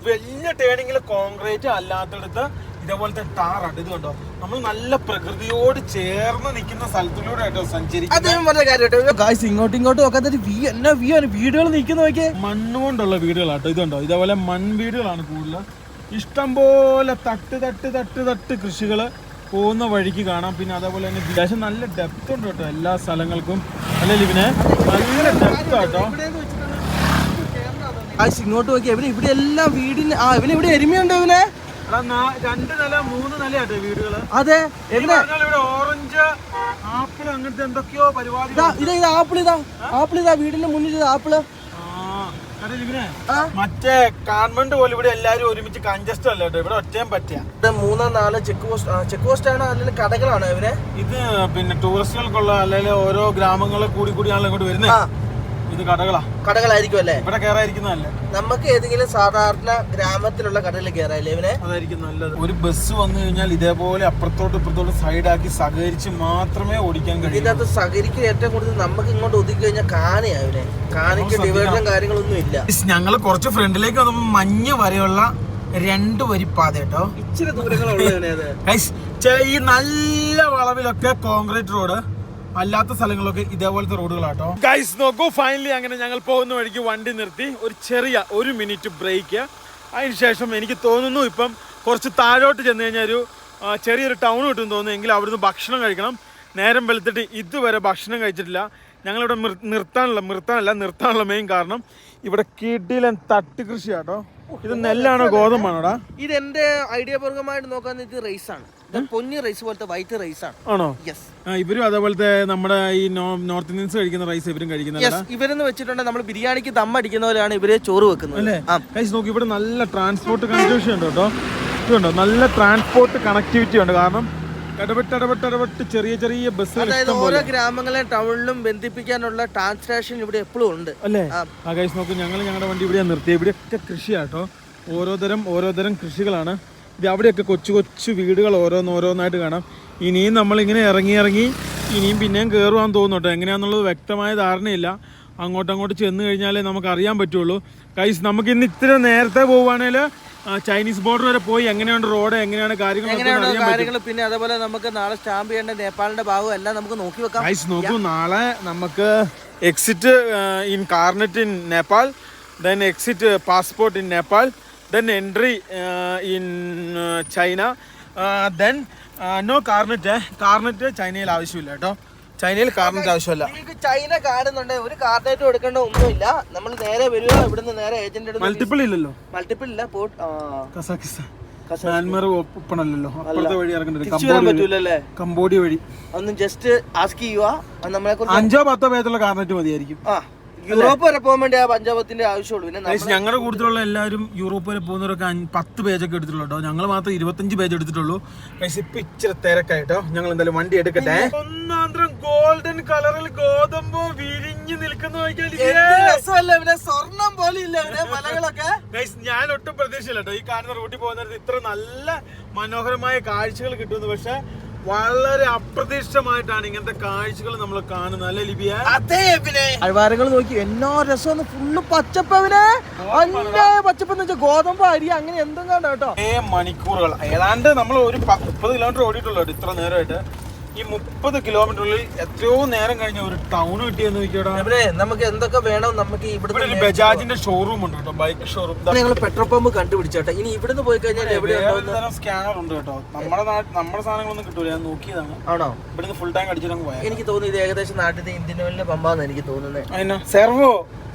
വലിയ ടേണിങ്ങിൽ കോൺക്രീറ്റ്, അല്ലാത്തടുത്ത് ഇതേപോലത്തെ ടാറാണ്. ഇത് കണ്ടോ, നമ്മൾ നല്ല പ്രകൃതിയോട് ചേർന്ന് നിൽക്കുന്ന സ്ഥലത്തിലൂടെ ആയിട്ടോ സഞ്ചരിക്കും. ഇങ്ങോട്ടും ഒക്കെ വീടുകൾ നിൽക്കുന്ന നോക്കിയേ, മണ്ണുകൊണ്ടുള്ള വീടുകളാട്ടോ. ഇതുണ്ടോ, ഇതേപോലെ മൺവീടുകളാണ് കൂടുതൽ. ഇഷ്ടംപോലെ തട്ട് കൃഷികൾ പോകുന്ന വഴിക്ക് കാണാം. പിന്നെ അതേപോലെ തന്നെ അത്യാവശ്യം നല്ല ഡെപ്ത് ഉണ്ട് കേട്ടോ എല്ലാ സ്ഥലങ്ങൾക്കും. അല്ലെങ്കിൽ ഇവനെ നല്ല ഡെപ്ത് ആട്ടോ. ഇങ്ങോട്ട് നോക്കിയാ ഇവിടെ എല്ലാം വീടിന് ഇവിടെ എരുമയുണ്ടോ ഇവനെ? 2 നില 3 നിലയാട്ടോ വീടുകള്. അതെ, ഇവിടെ ഓറഞ്ച്, ആപ്പിൾ, അങ്ങനത്തെ എന്തൊക്കെയോ പരിപാടി. ആപ്പിൾ വീടിന്റെ മുന്നിൽ ആപ്പിള്. മറ്റേ കാൺമെന്റ് പോലെ ഇവിടെ എല്ലാരും ഒരുമിച്ച് കൺജസ്റ്റ് അല്ല കേട്ടോ. ഇവിടെ ഒറ്റയും പറ്റിയ 3-4 ചെക്ക് പോസ്റ്റ് ആണ്, അല്ലെങ്കിൽ കടകളാണ് ഇവരെ. ഇത് പിന്നെ ടൂറിസ്റ്റുകൾക്കുള്ള, അല്ലെങ്കിൽ ഓരോ ഗ്രാമങ്ങളെ കൂടിയാണല്ലോ ഇങ്ങോട്ട് വരുന്നത്. ഇത് കടകളായിരിക്കും അല്ലേ? ഇവിടെ കയറായിരിക്കുന്നതല്ലേ. നമുക്ക് ഏതെങ്കിലും സാധാരണ ഗ്രാമത്തിലുള്ള കടയിൽ കയറാല്ലേ ഇവനെ? അതായിരിക്കും നല്ലത്. ഒരു ബസ് വന്നു കഴിഞ്ഞാൽ ഇതേപോലെ അപ്പുറത്തോട്ട് ഇപ്പുറത്തോട്ട് സൈഡാക്കി സഹകരിച്ച് മാത്രമേ ഓടിക്കാൻ കഴിയൂ. ഇതിനകത്ത് സഹകരിക്കുക ഏറ്റവും കൂടുതൽ നമുക്ക് ഇങ്ങോട്ട് ഒതുക്കി കഴിഞ്ഞാൽ കാനയാ ഇവനെ. കാനയ്ക്ക് ഡിവൈഡറും കാര്യങ്ങളൊന്നും ഇല്ല. ഞങ്ങൾ കുറച്ച് ഫ്രണ്ടിലേക്ക് വന്നപ്പോൾ മഞ്ഞ് വരെയുള്ള 2 വരി പാത കേട്ടോ. ഇച്ചിരി ദൂരങ്ങളുള്ള ഈ നല്ല വളവിലൊക്കെ കോൺക്രീറ്റ് റോഡ്, അല്ലാത്ത സ്ഥലങ്ങളൊക്കെ ഇതേപോലത്തെ റോഡുകളാട്ടോ. ഗൈസ് നോക്കൂ, ഫൈനലി അങ്ങനെ ഞങ്ങൾ പോകുന്ന വഴിക്ക് വണ്ടി നിർത്തി ഒരു ചെറിയ 1 മിനിറ്റ് ബ്രേക്ക്. അതിനുശേഷം എനിക്ക് തോന്നുന്നു ഇപ്പം കുറച്ച് താഴോട്ട് ചെന്ന് കഴിഞ്ഞാൽ ഒരു ചെറിയൊരു ടൗൺ കിട്ടും തോന്നുന്നു. എങ്കിൽ അവിടുന്ന് ഭക്ഷണം കഴിക്കണം. നേരം വെളുത്തിട്ട് ഇതുവരെ ഭക്ഷണം കഴിച്ചിട്ടില്ല. ഞങ്ങളിവിടെ നിർത്താനുള്ള മെയിൻ കാരണം ഇവിടെ കിടിലൻ തട്ട് കൃഷിയാട്ടോ. ഇത് നെല്ലാണോ ഗോതമ്പാണോടാ? ഇത് എന്റെ ഐഡിയ പൂർവ്വമായിട്ട് നോക്കാൻ ഇത് റൈസാണ്. പൊന്നി റൈസ് പോലത്തെ വൈറ്റ് റൈസ് ആണ്. ആണോ? ഇവരും അതേപോലത്തെ നമ്മുടെ ഈ നോർത്ത് ഇന്ത്യൻസ് കഴിക്കുന്ന റൈസ് ഇവരും കഴിക്കുന്നത്. ഇവരെന്ന് വെച്ചിട്ടുണ്ടെങ്കിൽ നമ്മൾ ബിരിയാണിക്ക് ദമ്മടിക്കുന്ന പോലെയാണ് ഇവര് ചോറ് വെക്കുന്നത് അല്ലേ? നോക്കി, ഇവിടെ നല്ല ട്രാൻസ്പോർട്ട് കണക്ടിവിറ്റി ഉണ്ട് കേട്ടോ. ഇതുണ്ടോ, നല്ല ട്രാൻസ്പോർട്ട് കണക്ടിവിറ്റി ഉണ്ട്. കാരണം ഇടപെട്ട് ചെറിയ ബസ്സുകൾ. അതായത് ഓരോ ഗ്രാമങ്ങളെ ടൗണിലും ബന്ധിപ്പിക്കാനുള്ള ട്രാൻസ്ലേഷൻ ഇവിടെ എപ്പോഴും ഉണ്ട് അല്ലേ? നോക്കൂ, ഞങ്ങളുടെ വണ്ടി ഇവിടെയാണ് നിർത്തിയത്. ഇവിടെയൊക്കെ കൃഷിയാട്ടോ. ഓരോതരം കൃഷികളാണ്. ഇത് അവിടെയൊക്കെ കൊച്ചു വീടുകൾ ഓരോന്നായിട്ട് കാണാം. ഇനിയും നമ്മളിങ്ങനെ ഇറങ്ങി ഇനിയും പിന്നെയും കയറുവാന്ന് തോന്നുന്നു കേട്ടോ. എങ്ങനെയാണെന്നുള്ളത് വ്യക്തമായ ധാരണയില്ല. അങ്ങോട്ട് ചെന്ന് കഴിഞ്ഞാലേ നമുക്ക് അറിയാൻ പറ്റുള്ളൂ. നമുക്ക് ഇന്ന് ഇത്ര നേരത്തെ പോവുകയാണെങ്കിൽ ചൈനീസ് ബോർഡർ വരെ പോയി എങ്ങനെയാണ് റോഡ്, എങ്ങനെയാണ് കാര്യങ്ങൾ, പിന്നെ അതേപോലെ നമുക്ക് നാളെ സ്റ്റാമ്പ് ചെയ്യേണ്ട നേപ്പാളിന്റെ ഭാഗം എല്ലാം നമുക്ക് നോക്കി വെക്കാം. നോക്കൂ, നാളെ നമുക്ക് exit in carnet in Nepal, then exit passport in Nepal, then entry in China, then no carnet ചൈനയിൽ ആവശ്യമില്ല കേട്ടോ. ചൈനയിൽ കാർനെറ്റ് ആവശ്യമില്ല. ചൈന കാണുന്നുണ്ടെങ്കിൽ ഒരു കാർനെറ്റ് കൊടുക്കേണ്ട ഒന്നുമില്ല. നമ്മൾ നേരെ വരിക, ഇവിടുന്ന് നേരെ ഏജന്റ്. മൾട്ടിപ്പിൾ ഇല്ല. കസാഖിസ്ഥാൻ, മ്യാൻമർ ഓപ്പൺ അല്ലല്ലോ. അപ്പുറത്തെ വഴി ഇറങ്ങേണ്ടത് കംബോഡിയ വഴി. ഒന്ന് ജസ്റ്റ് ആസ്ക് ചെയ്യുക. നമ്മളെ 5-10 പേജുള്ള കാർനെറ്റ് മതിയായിരിക്കും. യൂറോപ്പ് വരെ പോകാൻ വേണ്ടി ആ പഞ്ചാബത്തിന്റെ ആവശ്യമുള്ളൂ. പിന്നെ ഞങ്ങളുടെ കൂടുതലുള്ള എല്ലാവരും യൂറോപ്പ് വരെ പോകുന്നവരൊക്കെ 10 പേജൊക്കെ എടുത്തിട്ടുള്ളൂ കേട്ടോ. ഞങ്ങൾ മാത്രം 25 പേജ് എടുത്തിട്ടുള്ളൂ. ഇപ്പൊ ഇച്ചിരി തിരക്കായിട്ടോ. ഞങ്ങൾ എന്തായാലും വണ്ടി എടുക്കട്ടെ. ഒന്നാന്തരം ഗോൾഡൻ കളറിൽ ഗോതമ്പ് വിരിഞ്ഞു നിൽക്കുന്ന സ്വർണം പോലെ ഇല്ല മലകളൊക്കെ. ഞാൻ ഒട്ടും പ്രതീക്ഷയില്ല കേട്ടോ ഈ കാണുന്ന റൂട്ടിൽ പോകുന്നത് ഇത്ര നല്ല മനോഹരമായ കാഴ്ചകൾ കിട്ടുന്നു. പക്ഷെ വളരെ അപ്രതീക്ഷിതമായിട്ടാണ് ഇങ്ങനത്തെ കാഴ്ചകൾ നമ്മൾ കാണുന്നത്, അല്ലേ ലിബിയ? അതെ, അഴിവാരങ്ങൾ നോക്കി എന്നോ രസം, ഫുള്ള് പച്ചപ്പവിനെ പച്ചപ്പെന്ന് വെച്ചാൽ ഗോതമ്പ് അരി അങ്ങനെ എന്തെങ്കിലും കേട്ടോ. മണിക്കൂറുകൾ ഏതാണ്ട് നമ്മൾ ഒരു 30 കിലോമീറ്റർ ഓടിയിട്ടുള്ളൂ ഇത്ര നേരമായിട്ട്. ഈ 30 കിലോമീറ്ററിൽ എത്രയോ നേരം കഴിഞ്ഞ ഒരു ടൗൺ കിട്ടിയെന്ന് നോക്കിയോടാ. നമുക്ക് എന്തൊക്കെ വേണം, നമുക്ക് ഇവിടെ ഒരു ബജാജിന്റെ ഷോറൂം ഉണ്ട് കേട്ടോ, ബൈക്ക് ഷോറൂം. ഞങ്ങൾ പെട്രോൾ പമ്പ് കണ്ടുപിടിച്ചോട്ടെ. ഇനി ഇവിടുന്ന് പോയി കഴിഞ്ഞാൽ എവിടെയാണ് സ്കാനർ ഉണ്ട് കേട്ടോ. നമ്മുടെ സാധനങ്ങളൊന്നും കിട്ടൂല, ഞാൻ നോക്കിയതാണ്. ആണോ? ഇവിടുന്ന് ഫുൾ ടാങ്ക് അടിച്ചിട്ട് പോയാൽ എനിക്ക് തോന്നുന്നു ഇത് ഏകദേശം നാട്ടിലെ ഇന്ത്യൻ ഓയിലിന്റെ പമ്പാന്ന് എനിക്ക് തോന്നുന്നത്. സെർവോ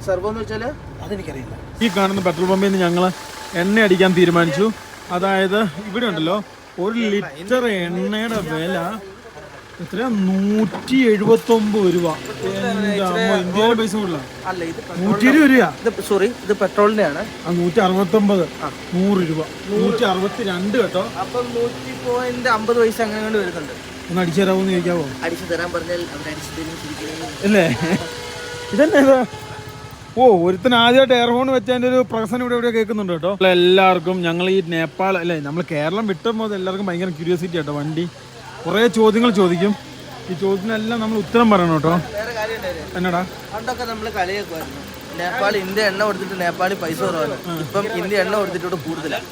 സെർവോ എന്ന് വെച്ചാല് അതെനിക്കറിയില്ല. ഈ കാണുന്ന പെട്രോൾ പമ്പിൽ നിന്ന് ഞങ്ങള് എണ്ണ അടിക്കാൻ തീരുമാനിച്ചു. അതായത് ഇവിടെ ഉണ്ടല്ലോ 1 ലിറ്റർ എണ്ണയുടെ വില എത്രയാ? 179 രൂപ. ഇന്ത്യയിലെ പൈസ കൂടുതലാണ്. 120 രൂപ. സോറി, ഇത് പെട്രോളിന്റെ ആണ്. 169, 100 രൂപ, 162 കേട്ടോ. അപ്പം 100.50 പൈസ അങ്ങനെ വരുന്നുണ്ട്. ഒന്ന് അടിച്ചു തരാമോന്ന് ചോദിക്കാവോ? അടിച്ചു തരാൻ പറഞ്ഞാൽ അവിടെ അടിച്ചു തരും അല്ലേ? ഇതന്നെ ഒരുത്തൻ ആദ്യമായിട്ട് എയർഫോൺ വെച്ചതിന്റെ ഒരു പ്രസനം ഇവിടെ കേൾക്കുന്നുണ്ട് കേട്ടോ. എല്ലാവർക്കും ഞങ്ങൾ ഈ നേപ്പാൾ അല്ലേ, നമ്മൾ കേരളം വിട്ടുമ്പോൾ എല്ലാവർക്കും ഭയങ്കര ക്യൂരിയോസിറ്റി കേട്ടോ. വണ്ടി കുറെ ചോദ്യങ്ങൾ ചോദിക്കും. ഈ ചോദ്യത്തിനെല്ലാം നമ്മൾ ഉത്തരം പറയണം കേട്ടോ. എന്നടാ പണ്ടൊക്കെ നമ്മൾ കളിയാക്കുമായിരുന്നു, നേപ്പാൾ ഇന്ത്യ എണ്ണ കൊടുത്തിട്ട് നേപ്പാളിൽ പൈസ കുറവാണ്. ഇപ്പം ഇന്ത്യ എണ്ണ കൊടുത്തിട്ട് കൂടുതലാണ്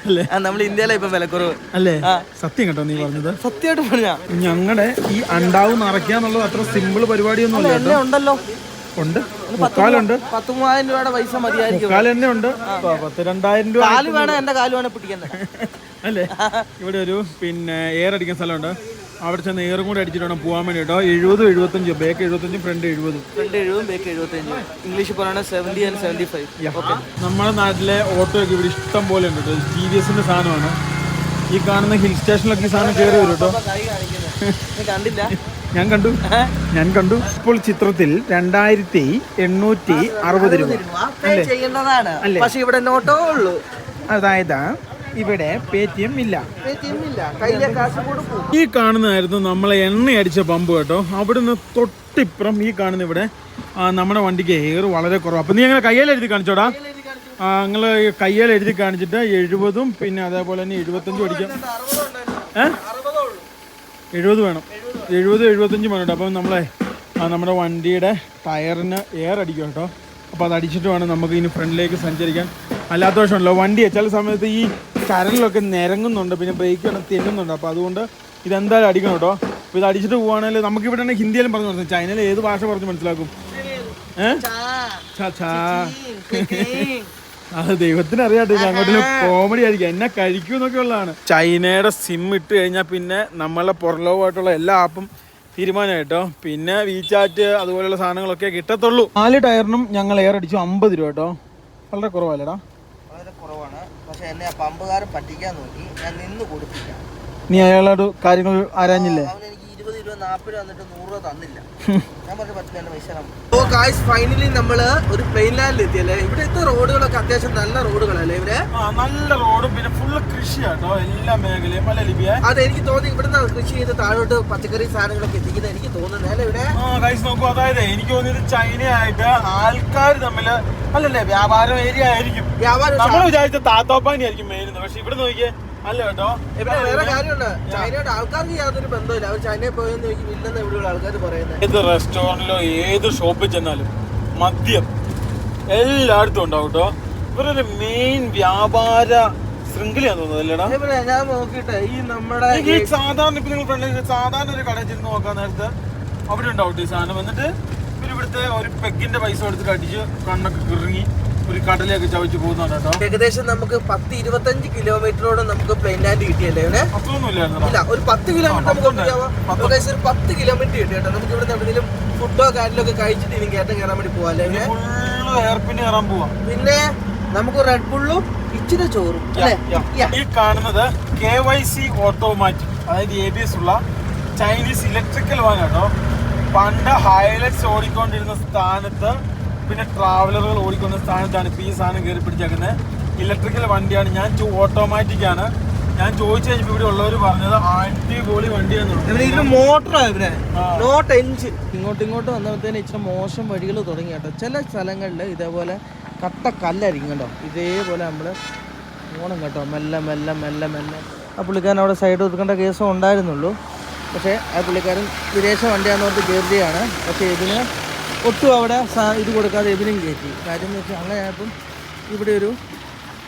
അല്ലേ? നമ്മൾ ഇന്ത്യയിലെ ഇപ്പം വിലക്കുറവ് അല്ലേ? സത്യം കേട്ടോ നീ പറഞ്ഞത്, സത്യമായിട്ട് പറഞ്ഞാ. ഞങ്ങളുടെ ഈ അണ്ടാവ് നിറയ്ക്കുക എന്നുള്ളത് അത്ര സിമ്പിൾ പരിപാടിയൊന്നും അല്ല. എണ്ണ ഉണ്ടല്ലോ, ഉണ്ട്. മുക്കാലുണ്ട്. 10,000 രൂപയുടെ പൈസ മതിയായിരിക്കും. മുക്കാൽ തന്നെ ഉണ്ട്. 10,000-2,000 രൂപ. കാല് വേണം, എന്റെ കാല് വേണം പിടിക്കുന്നത് അല്ലേ? ഇവിടെ ഒരു എയർ അടിക്കുന്ന സ്ഥലമുണ്ട്. അവിടെ ചെന്ന് എയറും കൂടെ അടിച്ചിട്ട് വേണം പോകാൻ വേണ്ടി കേട്ടോ. 70, 75, back 75, front 70. Front 70, back 75. English പറയുന്നത് 70 and 75. നമ്മുടെ നാട്ടിലെ ഓട്ടോ ഒക്കെ ഇവിടെ ഇഷ്ടം പോലെ ഉണ്ട് കേട്ടോ. TVSന്റെ സാധനമാണ് ഈ കാണുന്ന. ഹിൽ സ്റ്റേഷനിലൊക്കെ ഈ സാധനം കയറി വരും കേട്ടോ. കണ്ടില്ല? ഞാൻ കണ്ടു. ഇപ്പോൾ ചിത്രത്തിൽ 2,860 രൂപ ചെയ്യേണ്ടതാണ്. പക്ഷെ ഇവിടെ നോട്ടോ ഉള്ളൂ. അതായത് ഇവിടെ പേടിഎം ഇല്ല. കയ്യിലെ കാശ് കൊടുക്കും. ഈ കാണുന്നതായിരുന്നു നമ്മളെ എണ്ണ അടിച്ച പമ്പ് കേട്ടോ. അവിടുന്ന് തൊട്ടിപ്പുറം ഈ കാണുന്ന ഇവിടെ നമ്മുടെ വണ്ടിക്ക് എയർ വളരെ കുറവ്. അപ്പൊ നീ അങ്ങനെ കയ്യിൽ എഴുതി കാണിച്ചോടാ. നിങ്ങൾ കയ്യിൽ എഴുതി കാണിച്ചിട്ട് 70 പിന്നെ അതേപോലെ തന്നെ 75 അടിക്കാം. 70 വേണം. 70, 75 വേണം കേട്ടോ. അപ്പം നമ്മുടെ വണ്ടിയുടെ ടയറിന് എയർ അടിക്കും കേട്ടോ. അപ്പോൾ അത് അടിച്ചിട്ട് വേണം നമുക്ക് ഇനി ഫ്രണ്ടിലേക്ക് സഞ്ചരിക്കാൻ. അല്ലാത്ത വശമല്ലോ വണ്ടി ചില സമയത്ത് ഈ കരലിലൊക്കെ നിരങ്ങുന്നുണ്ട്, പിന്നെ ബ്രേക്ക് തെന്നുന്നുണ്ട്. അപ്പോൾ അതുകൊണ്ട് ഇതെന്തായാലും അടിക്കണം കേട്ടോ. അപ്പോൾ ഇത് അടിച്ചിട്ട് പോവുകയാണെങ്കിൽ നമുക്ക് ഇവിടെ ഹിന്ദിയിലും പറഞ്ഞു കൊടുക്കും. ചൈനയിൽ ഏത് ഭാഷ പറഞ്ഞ് മനസ്സിലാക്കും? അത് ദൈവത്തിന് അറിയാട്ടെ. അങ്ങോട്ടുള്ള കോമഡി ആയിരിക്കും, എന്നെ കഴിക്കും എന്നൊക്കെ ഉള്ളതാണ്. ചൈനയുടെ സിം ഇട്ട് കഴിഞ്ഞാൽ പിന്നെ നമ്മളെ പുറലോകമായിട്ടുള്ള എല്ലാ ആപ്പും തീരുമാനം കേട്ടോ. പിന്നെ വീചാറ്റ് അതുപോലെയുള്ള സാധനങ്ങളൊക്കെ കിട്ടത്തുള്ളൂ. 4 ടയറിനും ഞങ്ങൾ എയർ അടിച്ചു 50 രൂപ കേട്ടോ. വളരെ കുറവല്ലേടാ? വളരെ കുറവാണ്. പക്ഷെ എന്നെ ആ പമ്പുകാരൻ പറ്റിക്കാൻ നോക്കി. ഞാൻ നിന്ന് കൊടുത്തില്ല. നീ അയാളോട് കാര്യങ്ങൾ ആരാഞ്ഞില്ലേ? അവൻ എനിക്ക് 20 രൂപ 40 രൂപ തന്നിട്ട് 100 രൂപ തന്നില്ല. ഞാൻ പറഞ്ഞു പറ്റില്ല, എന്റെ പൈസ. ഓ ഗായ്സ്, ഫൈനലി നമ്മള് ഒരു പ്ലെയിൻ ലാൻഡിൽ എത്തിയല്ലേ. ഇവിടുത്തെ റോഡുകളൊക്കെ അത്യാവശ്യം നല്ല റോഡുകളല്ലേ ഇവിടെ? നല്ല റോഡും പിന്നെ ഫുള്ള് കൃഷിയാട്ടോ എല്ലാ മേഖലയും. അല്ലെ ലിബിയ? അതെ, എനിക്ക് തോന്നി ഇവിടുന്ന് കൃഷി ചെയ്ത് താഴോട്ട് പച്ചക്കറി സാധനങ്ങളൊക്കെ എത്തിക്കുന്നത് എനിക്ക് തോന്നുന്നത് അല്ലേ ഇവിടെ? നോക്കൂ, അതായത് എനിക്ക് തോന്നിയത് ചൈനയായിട്ട് ആൾക്കാർ തമ്മില് അല്ലല്ലേ വ്യാപാരം ഏരിയ ആയിരിക്കും. നമ്മൾ വിചാരിച്ച താത്തോപ്പാനി ആയിരിക്കും മെയിൻ. പക്ഷെ ഇവിടെ നോക്കിയേ അല്ല കേട്ടോ. ഇവിടെ വേറെ കാര്യമുണ്ട്. ചൈനയുടെ ആൾക്കാർക്ക് യാതൊരു ബന്ധമില്ല. അവർ ചൈനയിൽ പോയെന്ന് നോക്കി ഇല്ലെന്ന് ഇവിടെയുള്ള ആൾക്കാർ പറയുന്നത്. ഏത് റെസ്റ്റോറന്റിലോ ഏത് ഷോപ്പിൽ ചെന്നാലും മദ്യം എല്ലായിടത്തും ഉണ്ടാവും കേട്ടോ. ഇവരൊരു മെയിൻ വ്യാപാര ശൃംഖലയാന്ന് തോന്നുന്നത് അല്ലേടാ? ഞാൻ നോക്കിട്ടെ ഈ നമ്മുടെ സാധാരണ ഇപ്പൊ നിങ്ങൾ ഫ്രണ്ടിൽ സാധാരണ ഒരു കടയിൽ ചെന്ന് നോക്കാൻ നേരത്ത് അവിടെ ഉണ്ടാവും ഈ സാധനം. എന്നിട്ട് ഇവിടുത്തെ ഒരു പെഗിന്റെ പൈസ എടുത്തിട്ട് അടിച്ച് കണ്ണൊക്കെ കിറങ്ങി ഒരു കടലൊക്കെ ചവച്ച് പോകുന്നതാണ് കേട്ടോ. ഏകദേശം നമുക്ക് 10-25 കിലോമീറ്ററോട് നമുക്ക് പ്ലെയിൻ ലാൻഡ് കിട്ടിയല്ലേ? അത്രയൊന്നും ഇല്ല, ഒരു 10 കിലോമീറ്റർ നമുക്ക് 10 കിലോമീറ്റർ കിട്ടി കേട്ടോ. നമുക്ക് ഇവിടെ എവിടെയെങ്കിലും ഫുഡോ കാര്യങ്ങളൊക്കെ കഴിച്ചിട്ട് ഇനി കയറ്റം കയറാൻ വേണ്ടി പോവാല്ലേ? എയർപിന് കയറാൻ പോവാം. പിന്നെ നമുക്ക് റെഡ് ബുള്ളും ഇച്ചിരി ചോറും. ഈ കാണുന്നത് KYC ഓട്ടോമാറ്റിക്, അതായത് ABS ഉള്ള ചൈനീസ് ഇലക്ട്രിക്കൽ വാൻ കേട്ടോ. പണ്ട് ഹൈലൈറ്റ്സ് ഓടിക്കൊണ്ടിരുന്ന സ്ഥാനത്ത് പിന്നെ ട്രാവലറുകൾ ഓടിക്കുന്ന സ്ഥാനത്താണ് ഇപ്പോൾ ഈ സാധനം കയറി പിടിച്ചേക്കുന്നത്. ഇലക്ട്രിക്കൽ വണ്ടിയാണ്. ഞാൻ ഓട്ടോമാറ്റിക് ആണ്. ഞാൻ ചോദിച്ചു കഴിഞ്ഞപ്പോൾ ഇവിടെ ഉള്ളവർ പറഞ്ഞത് അടിപൊളി വണ്ടിയാണെന്ന്. ഇതിന് മോട്ടറാണ് ഇവരെ, നോട്ട് എഞ്ചിൻ. ഇങ്ങോട്ട് വന്നപ്പോഴത്തേന് ഇച്ചിരി മോശം വഴികൾ തുടങ്ങി കേട്ടോ. ചില സ്ഥലങ്ങളിൽ ഇതേപോലെ കട്ട കല്ലായിരിക്കും കേട്ടോ. ഇതേപോലെ നമ്മൾ പോകണം കേട്ടോ, മെല്ലെ മെല്ലെ മെല്ലെ മെല്ലെ. ആ പുള്ളിക്കാരൻ അവിടെ സൈഡ് ഒതുക്കേണ്ട കേസും ഉണ്ടായിരുന്നുള്ളൂ. പക്ഷേ ആ പുള്ളിക്കാരൻ വിദേശ വണ്ടിയാണെന്ന് പറഞ്ഞ് കയറുകയാണ്. പക്ഷേ ഇതിന് ഒട്ടും അവിടെ ഇത് കൊടുക്കാതെ ഇതിനും കയറ്റി. കാര്യം എന്ന് വെച്ചാൽ അങ്ങനെ ആയപ്പം ഇവിടെ ഒരു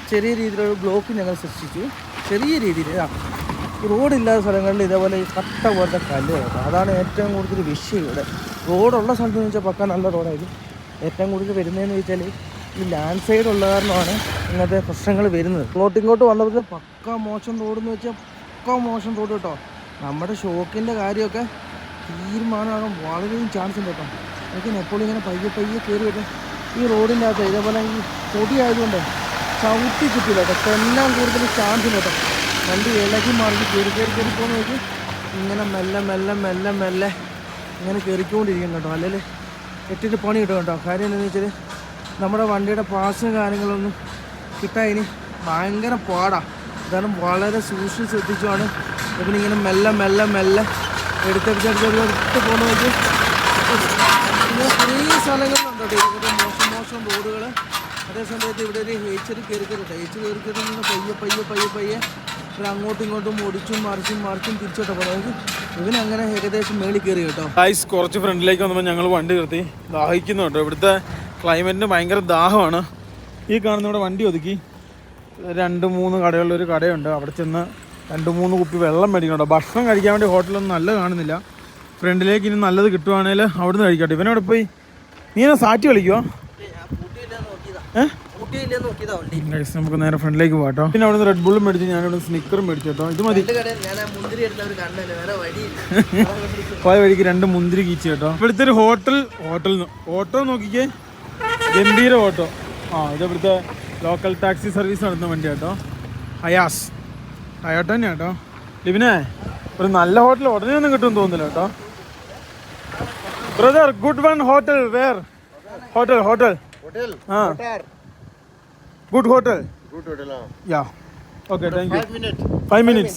ചെറിയ രീതിയിലൊരു ബ്ലോക്ക് ഞങ്ങൾ സൃഷ്ടിച്ചു. ചെറിയ രീതിയിൽ റോഡില്ലാത്ത സ്ഥലങ്ങളിൽ ഇതേപോലെ ഈ കട്ട പോലത്തെ കല്ല് കേട്ടോ. അതാണ് ഏറ്റവും കൂടുതൽ വിഷയം ഇവിടെ. റോഡുള്ള സ്ഥലത്ത് വെച്ചാൽ പക്ക നല്ല റോഡായിരിക്കും. ഏറ്റവും കൂടുതൽ വരുന്നതെന്ന് വെച്ചാൽ ഈ ലാൻഡ് സൈഡ് ഉള്ള കാരണമാണ് ഇങ്ങനത്തെ പ്രശ്നങ്ങൾ വരുന്നത്. ഇങ്ങോട്ട് വന്നപ്പോൾ പക്ക മോശം റോഡെന്ന് വെച്ചാൽ പക്ക മോശം റോഡ് കേട്ടോ. നമ്മുടെ ഷോക്കിൻ്റെ കാര്യമൊക്കെ തീരുമാനമാകാൻ വളരെയും ചാൻസ് ഉണ്ട് കേട്ടോ. എനിക്ക് എപ്പോഴും ഇങ്ങനെ പയ്യെ കയറി വരും ഈ റോഡിൻ്റെ അകത്ത്. ഇതേപോലെ ഈ പൊടി ആയതുകൊണ്ട് ചവിട്ടി കിട്ടില്ല കേട്ടോ. തെന്നാൻ കൂടുതൽ ചാൻസ് ഉണ്ട് കേട്ടോ. വണ്ടി ഇളകി മറിഞ്ഞ് കയറി പോകുന്ന നോക്കി ഇങ്ങനെ മെല്ലെ മെല്ലെ മെല്ലെ മെല്ലെ ഇങ്ങനെ കയറിക്കൊണ്ടിരിക്കും കേട്ടോ. അല്ലെങ്കിൽ എട്ടിട്ട് പണി കിട്ടും കേട്ടോ. കാര്യം എന്താണെന്ന് വെച്ചാൽ നമ്മുടെ വണ്ടിയുടെ പാസും കാര്യങ്ങളൊന്നും കിട്ടാൻ ഇനി ഭയങ്കര പാടാണ്. കാരണം വളരെ സൂക്ഷിച്ച് ശ്രദ്ധിച്ചുമാണ് ഇവനിങ്ങനെ മെല്ലെ മെല്ലെ മെല്ലെ എടുത്ത് പോകുന്ന നോക്കി. ഇങ്ങനെ കുറേ സ്ഥലങ്ങളുണ്ട് കേട്ടോ ഇതുപോലെ മോശം റോഡുകൾ. അതേ സമയത്ത് ഇവിടെ ഒരു ഹേച്ചർ കയറിക്കട്ടെ. ഇങ്ങനെ പയ്യെ ഇവിടെ അങ്ങോട്ടും ഇങ്ങോട്ടും ഓടിച്ചും മറിച്ചും തിരിച്ചോട്ടെ പോകുന്നത്. ഇവനങ്ങനെ ഏകദേശം മേളിൽ കയറി കേട്ടോ. കുറച്ച് ഫ്രണ്ടിലേക്ക് വന്നപ്പോൾ ഞങ്ങൾ വണ്ടി നിർത്തി ദാഹിക്കുന്നു കേട്ടോ. ഇവിടുത്തെ ക്ലൈമറ്റിന് ഭയങ്കര ദാഹമാണ്. ഈ കാണുന്ന ഇവിടെ വണ്ടി ഒതുക്കി 2-3 കടകളിലൊരു കടയുണ്ട്. അവിടെ ചെന്ന് 2-3 കുപ്പി വെള്ളം മേടിക്കണോ. ഭക്ഷണം കഴിക്കാൻ വേണ്ടി ഹോട്ടലൊന്നും നല്ല കാണുന്നില്ല. ഫ്രണ്ടിലേക്ക് ഇനി നല്ലത് കിട്ടുവാണെങ്കിൽ അവിടുന്ന് കഴിക്കട്ടെ. ഇവനോട് പോയി നീ എന്നാ സാറ്റ് കളിക്കുവോ? നമുക്ക് നേരെ ഫ്രണ്ടിലേക്ക് പോകാട്ടോ. പിന്നെ അവിടെ നിന്ന് റെഡ് ബുള്ളും മേടിച്ചു, ഞാനിവിടെ സ്നിക്കറും മേടിച്ചു കേട്ടോ. ഇത് മതി. പോയ വഴിക്ക് 2 മുന്തിരി കീച്ചു കേട്ടോ. ഇവിടുത്തെ ഒരു ഓട്ടോ നോക്കിക്കേ, ഗംഭീര ഓട്ടോ. ഇത് ഇവിടുത്തെ ലോക്കൽ ടാക്സി സർവീസ് നടത്തുന്ന വണ്ടി കേട്ടോ. ഹയാസ് ടയോട്ട തന്നെ കേട്ടോ. ലിവിനെ ഒരു നല്ല ഹോട്ടൽ ഉടനെ ഒന്നും കിട്ടുമെന്ന് തോന്നുന്നില്ല കേട്ടോ. Brother good one hotel where hotel good hotel yeah okay thank you 5 minutes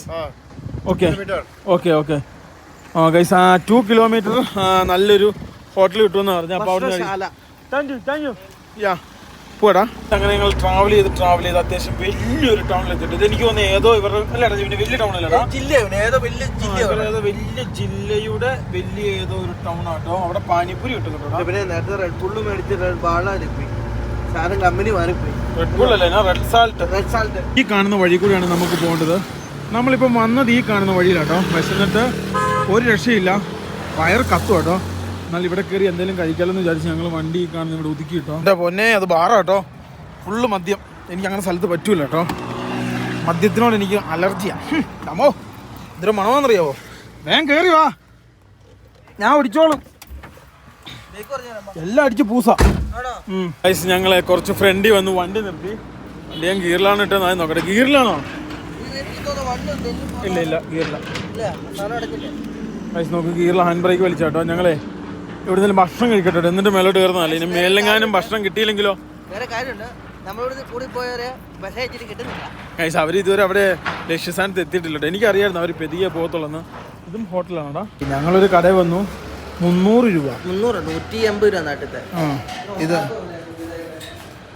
okay guys 2 kilometer നല്ലൊരു ഹോട്ടൽ കിട്ടുമെന്ന് പറഞ്ഞു. അപ്പോൾ അവിടെ താങ്ക് യു പോടാ. അങ്ങനെ ഞങ്ങൾ ട്രാവൽ ചെയ്ത് അത്യാവശ്യം വലിയൊരു ടൗണിലെത്തിയിട്ട് ഇത് എനിക്ക് തോന്നുന്നു ഏതോ ഇവരുടെ വലിയ ടൗണിലടാ, വലിയ ജില്ലയുടെ വലിയ ഏതോ ഒരു ടൗൺ ആട്ടോ. അവിടെ പാനിപ്പൂരി കിട്ടുന്നുണ്ടോ. പിന്നെ നേരത്തെ റെഡ് ബുള്ള് മേടിച്ച് കമ്പനി മാറിപ്പോയി. റെഡ് ബുൾ അല്ലേ, റെഡ് സാൾട്ട്. ഈ കാണുന്ന വഴി കൂടിയാണ് നമുക്ക് പോകേണ്ടത്. നമ്മളിപ്പോൾ വന്നത് ഈ കാണുന്ന വഴിയിലാട്ടോ. വിശന്നിട്ട് ഒരു രക്ഷയില്ല, വയർ കത്തും കേട്ടോ. എന്നാൽ ഇവിടെ കയറി എന്തെങ്കിലും കഴിക്കാമെന്ന് വിചാരിച്ച് ഞങ്ങൾ വണ്ടി കാണുന്ന ഇവിടെ ഒതുക്കി കേട്ടോ. എൻ്റെ പൊന്നെ അത് ബാറാട്ടോ, ഫുള്ള് മദ്യം. എനിക്ക് അങ്ങനെ സ്ഥലത്ത് പറ്റൂല കേട്ടോ. മദ്യത്തിനോട് എനിക്ക് അലർജിയാണ്. അമ്മോ ഇതൊരു മണമെന്നറിയാവോ? വേഗം കയറി വാ, ഞാൻ ഓടിച്ചോളും. എല്ലാം അടിച്ച് പൂസ. ഞങ്ങളെ കുറച്ച് ഫ്രണ്ടി വന്ന് വണ്ടി നിർത്തി. വണ്ടി ഞാൻ ഗിയറിലാണ് ഇട്ടോ. ഞാൻ നോക്കട്ടെ, ഗിയറിലാണോ? ഇല്ല ഗിയറില്ല. നോക്ക്, ഗിയറിൽ ഹാൻഡ് ബ്രേക്ക് വലിച്ചാട്ടോ. ഞങ്ങളെ ഇവിടെ നിന്ന് ഭക്ഷണം കഴിക്കട്ടോ, എന്നിട്ട് മേലോട്ട് കയറുന്നതല്ല. ഇനി മേലെങ്ങാനും ഭക്ഷണം കിട്ടിയില്ലെങ്കിലോ? അവർ ഇതുവരെ അവിടെ ലക്ഷ്യസ്ഥാനത്ത് എത്തിയിട്ടില്ല. എനിക്കറിയായിരുന്നു അവർ പെതിയെ പോകത്തുള്ളൂ. ഇതും ഹോട്ടലാണോടാ. ഞങ്ങളൊരു കടയിൽ വന്നു, 300 രൂപ. 180 രൂപ നാട്ടിലത്തെ. ഇത്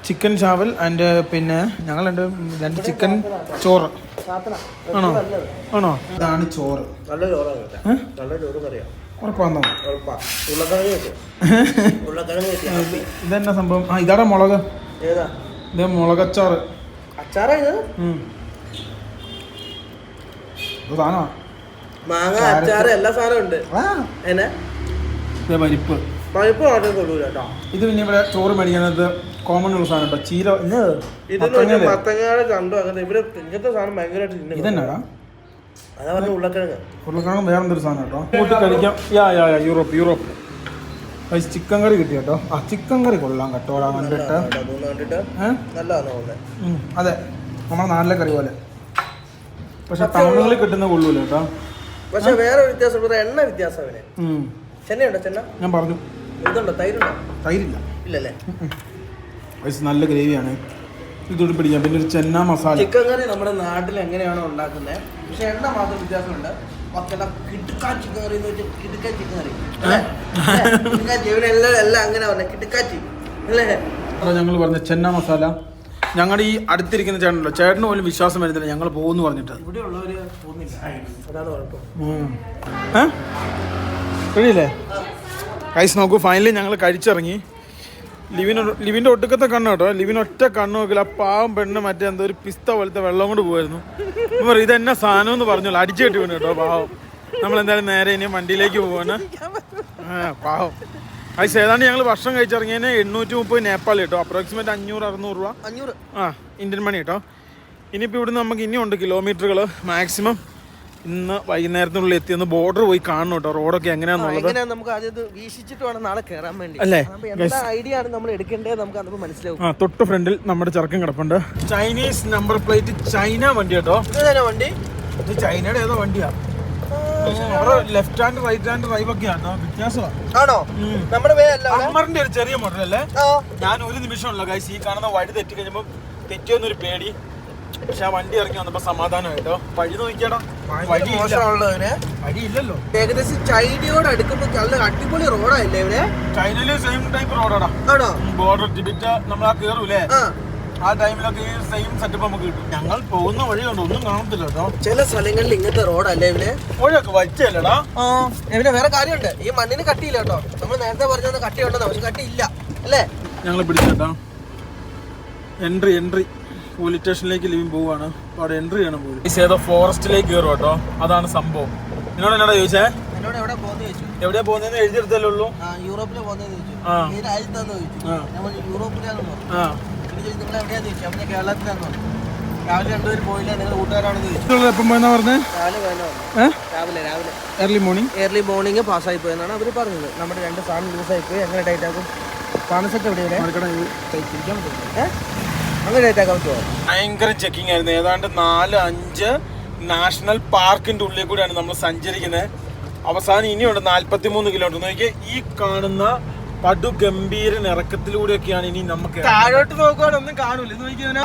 ചിക്കൻ ചാവൽ ആൻഡ് പിന്നെ ഞങ്ങൾ 2 ചിക്കൻ ചോറ്. ആണോ? ഇതാണ് ചോറ്. നല്ല ചോറാണ്, നല്ല ചോറ് കറിയാ. ഉറപ്പാന്നോ? ഇതെന്നാ സംഭവം? ഇതാടാ മുളക്. ഏതാ ഇത്? മുളകച്ചാറ്. അച്ചാറാ ഇത്? സാധനമാ, മാങ്ങ അച്ചാറ് എല്ലാ സാധനവും ഉണ്ട്. പരിപ്പ് കേട്ടോ. ഇത് പിന്നെ ഇവിടെ ചോറ് മേടിക്കുന്നത് കോമൺ ഉള്ള സാധനം കേട്ടോ. ചീര മത്തങ്ങയുടെ ചണ്ടോ അങ്ങനെ ഇവിടെ ഇങ്ങനത്തെ സാധനം ഭയങ്കരമായിട്ട്. ഇതെന്നാടാ? ഉരുളക്കിഴങ്ങ് വേറെന്തൊരു സാധനം കേട്ടോ. കൂട്ടി കഴിക്കാം. യൂറോപ്പ് ചിക്കൻ കറി കിട്ടി കേട്ടോ. ചിക്കൻ കറി കൊള്ളാം കേട്ടോ. കണ്ടിട്ട് അതെ, നമ്മുടെ നാട്ടിലെ കറി പോലെ. പക്ഷെ ടൗണുകളിൽ കിട്ടുന്ന കൊള്ളൂല കേട്ടോ. പക്ഷെ വേറെ വ്യത്യാസം, എണ്ണ വ്യത്യാസം. ചെന്നൈയുണ്ടോ? ചെന്ന ഞാൻ പറഞ്ഞു. ഇതുണ്ടോ? തൈരുണ്ടോ? തൈരില്ല. ഇല്ലല്ലേ? നല്ല ഗ്രേവിയാണ്. ഇതോട് പിടിക്കാം. പിന്നെ ഒരു ചെന്ന മസാല. ചിക്കൻ കറി നമ്മുടെ നാട്ടിൽ എങ്ങനെയാണോ ഉണ്ടാക്കുന്നത്, പക്ഷെ എണ്ണ മാത്രം വ്യത്യാസമുണ്ട്. ബാക്കിയെല്ലാം കിടുക്കാൻ ചിക്കൻ കറി എന്ന് വെച്ചാൽ കിടുക്കാൻ ചിക്കൻ കറി എല്ലാം അങ്ങനെ പറഞ്ഞ കിടുക്കാച്ചി അല്ലേ. ഞങ്ങൾ പറഞ്ഞ ചെന്ന മസാല. ഞങ്ങളുടെ ഈ അടുത്തിരിക്കുന്ന ചേട്ടനല്ലോ, ചേട്ടന് പോലും വിശ്വാസം വരുന്നില്ല ഞങ്ങൾ പോകുന്നു പറഞ്ഞിട്ട്. ഇവിടെ ഉള്ളവര് പോകുന്നില്ല, അതാണ് കുഴപ്പം. കഴിയില്ലേ കൈസ്? നോക്കൂ, ഫൈനലി ഞങ്ങൾ കഴിച്ചിറങ്ങി. ലിവിൻ്റെ ഒട്ടുക്കത്തെ കണ്ണ് കേട്ടോ. ലിവിന് ഒറ്റ കണ്ണ് നോക്കില്ല. ആ പാവം പെണ്ണ് മറ്റേ എന്തോ ഒരു പിസ്ത പോലത്തെ വെള്ളം കൊണ്ട് പോയിരുന്നു. പറയും ഇതെന്നാ സാധനം എന്ന് പറഞ്ഞോളൂ, അടിച്ചു കെട്ടി വീണു കേട്ടോ പാവം. നമ്മളെന്തായാലും നേരെ ഇനി വണ്ടിയിലേക്ക് പോവാണ്. പാവം കൈസ്. ഏതാണ്ട് ഞങ്ങൾ ഭക്ഷണം കഴിച്ചിറങ്ങിയതിന് 830 നേപ്പാൾ കേട്ടോ. അപ്രോക്സിമേറ്റ് 500-600 രൂപ ഇന്ത്യൻ മണി കേട്ടോ. ഇനിയിപ്പോൾ ഇവിടുന്ന് നമുക്ക് ഇനിയുണ്ട് കിലോമീറ്ററുകൾ. മാക്സിമം ഇന്ന് വൈകുന്നേരത്തിനുള്ളിൽ എത്തിയൊന്ന് ബോർഡർ പോയി കാണണം കേട്ടോ, റോഡൊക്കെ എങ്ങനെയാണെന്നുള്ളത്. നമുക്ക് ആദ്യം വീക്ഷിച്ചിട്ട് വേണം നാളെ കയറാൻ വേണ്ടി അല്ലേ. ഐഡിയ ആണ് നമ്മൾ എടുക്കേണ്ടത്, നമുക്ക് അത് മനസ്സിലാവും. തൊട്ട് ഫ്രണ്ടിൽ നമ്മുടെ ചെറുക്കൻ കിടപ്പുണ്ട്. ചൈനീസ് നമ്പർ പ്ലേറ്റ്, ചൈന വണ്ടി കേട്ടോ. വണ്ടി ഇത് ചൈനയുടെ ഏതോ വണ്ടിയാ. Left hand right hand drive ഒക്കെ ആണോ വ്യത്യാസമാണ്. ആണോ? നമ്മുടെ അമ്മറിന്റെ ഒരു ചെറിയ മോഡൽ അല്ലേ. ഞാൻ ഒരു നിമിഷമുള്ള ഗൈസ് ഈ കാണുന്ന വഴി തെറ്റി കഴിഞ്ഞപ്പോൾ തെറ്റിയൊന്നൊരു പേടി. പക്ഷെ ആ വണ്ടി ഇറങ്ങി വന്നപ്പോ സമാധാനമായിട്ടോ. വഴി നോക്കിയാടാ, വഴിയില്ലല്ലോ. ഏകദേശം ചൈനയോട് അടുക്കുമ്പോ നല്ല അടിപൊളി റോഡായില്ലേ ഇവിടെ. ചൈനയില് സെയിം ടൈപ്പ് റോഡാടാ. ബോർഡർ ടിബറ്റ് നമ്മൾ ആ കേറൂലേ, ആ ടൈമിലൊക്കെ ഈ സെയിം സെറ്റപ്പ് നമുക്ക് കിട്ടും. ഞങ്ങൾ പോകുന്ന വഴിയുണ്ട്, ഒന്നും കാണത്തില്ല കേട്ടോ. ചില സ്ഥലങ്ങളിൽ ഇങ്ങനത്തെ റോഡല്ലേ ഇവിടെ. വഴിയൊക്കെ വച്ചല്ലടാ. ഇവിടെ വേറെ കാര്യമുണ്ട്, ഈ മണ്ണിന് കട്ടിയില്ല കേട്ടോ. നമ്മൾ നേരത്തെ പറഞ്ഞത് കട്ടിയുണ്ടെന്നോ, പക്ഷെ കട്ടിയില്ല അല്ലേ. ഞങ്ങൾ പിടിച്ചേട്ടാ. എൻട്രി പോലീസ് സ്റ്റേഷനിലേക്ക് ലിവിൻ പോവാണ്. അവിടെ എൻട്രി ചെയ്യണം. പോലും ഏതോ ഫോറസ്റ്റിലേക്ക് കയറും കേട്ടോ. അതാണ് സംഭവം. എന്നോട് എന്നോടാ ചോദിച്ചേ, എവിടെയാ പോകുന്നതെന്ന് എഴുതിയെടുത്തല്ലേ ഉള്ളൂ. യൂറോപ്പിലെ പോകുന്നതെന്ന് ചോദിച്ചു. യൂറോപ്പിലാണെന്നോ നിങ്ങൾ എവിടെയാന്ന് ചോദിച്ചു. അവിടെ കേരളത്തിലാണെന്നോ. രാവിലെ രണ്ടുപേരും പോയില്ല, നിങ്ങൾ കൂട്ടുകാരാണെന്ന് ചോദിച്ചു. എപ്പം പോയെന്നാ പറഞ്ഞേ? രാവിലെ ഏർലി മോർണിംഗ് പാസ്സായി പോയെന്നാണ് അവർ പറഞ്ഞത്. നമ്മുടെ 2 സാധനം ലൂസായി പോയി. എങ്ങനെ ടൈറ്റ് ആക്കും? സാധനം സെറ്റ് എവിടെയാണ് അങ്ങനെ ടൈറ്റ് ആക്കാൻ പറ്റുമോ? ഭയങ്കര ചെക്കിംഗ് ആയിരുന്നു. ഏതാണ്ട് 4-5 നാഷണൽ പാർക്കിന്റെ ഉള്ളിൽ കൂടെയാണ് നമ്മൾ സഞ്ചരിക്കുന്നത്. അവസാനം ഇനിയുണ്ട് 43 കിലോമീറ്റർ. നോക്കിയേ, ഈ കാണുന്ന പടുഗംഭീരൻ ഇറക്കത്തിലൂടെയൊക്കെയാണ് ഇനി നമുക്ക്. താഴോട്ട് നോക്കുവാണ് ഒന്നും കാണൂല.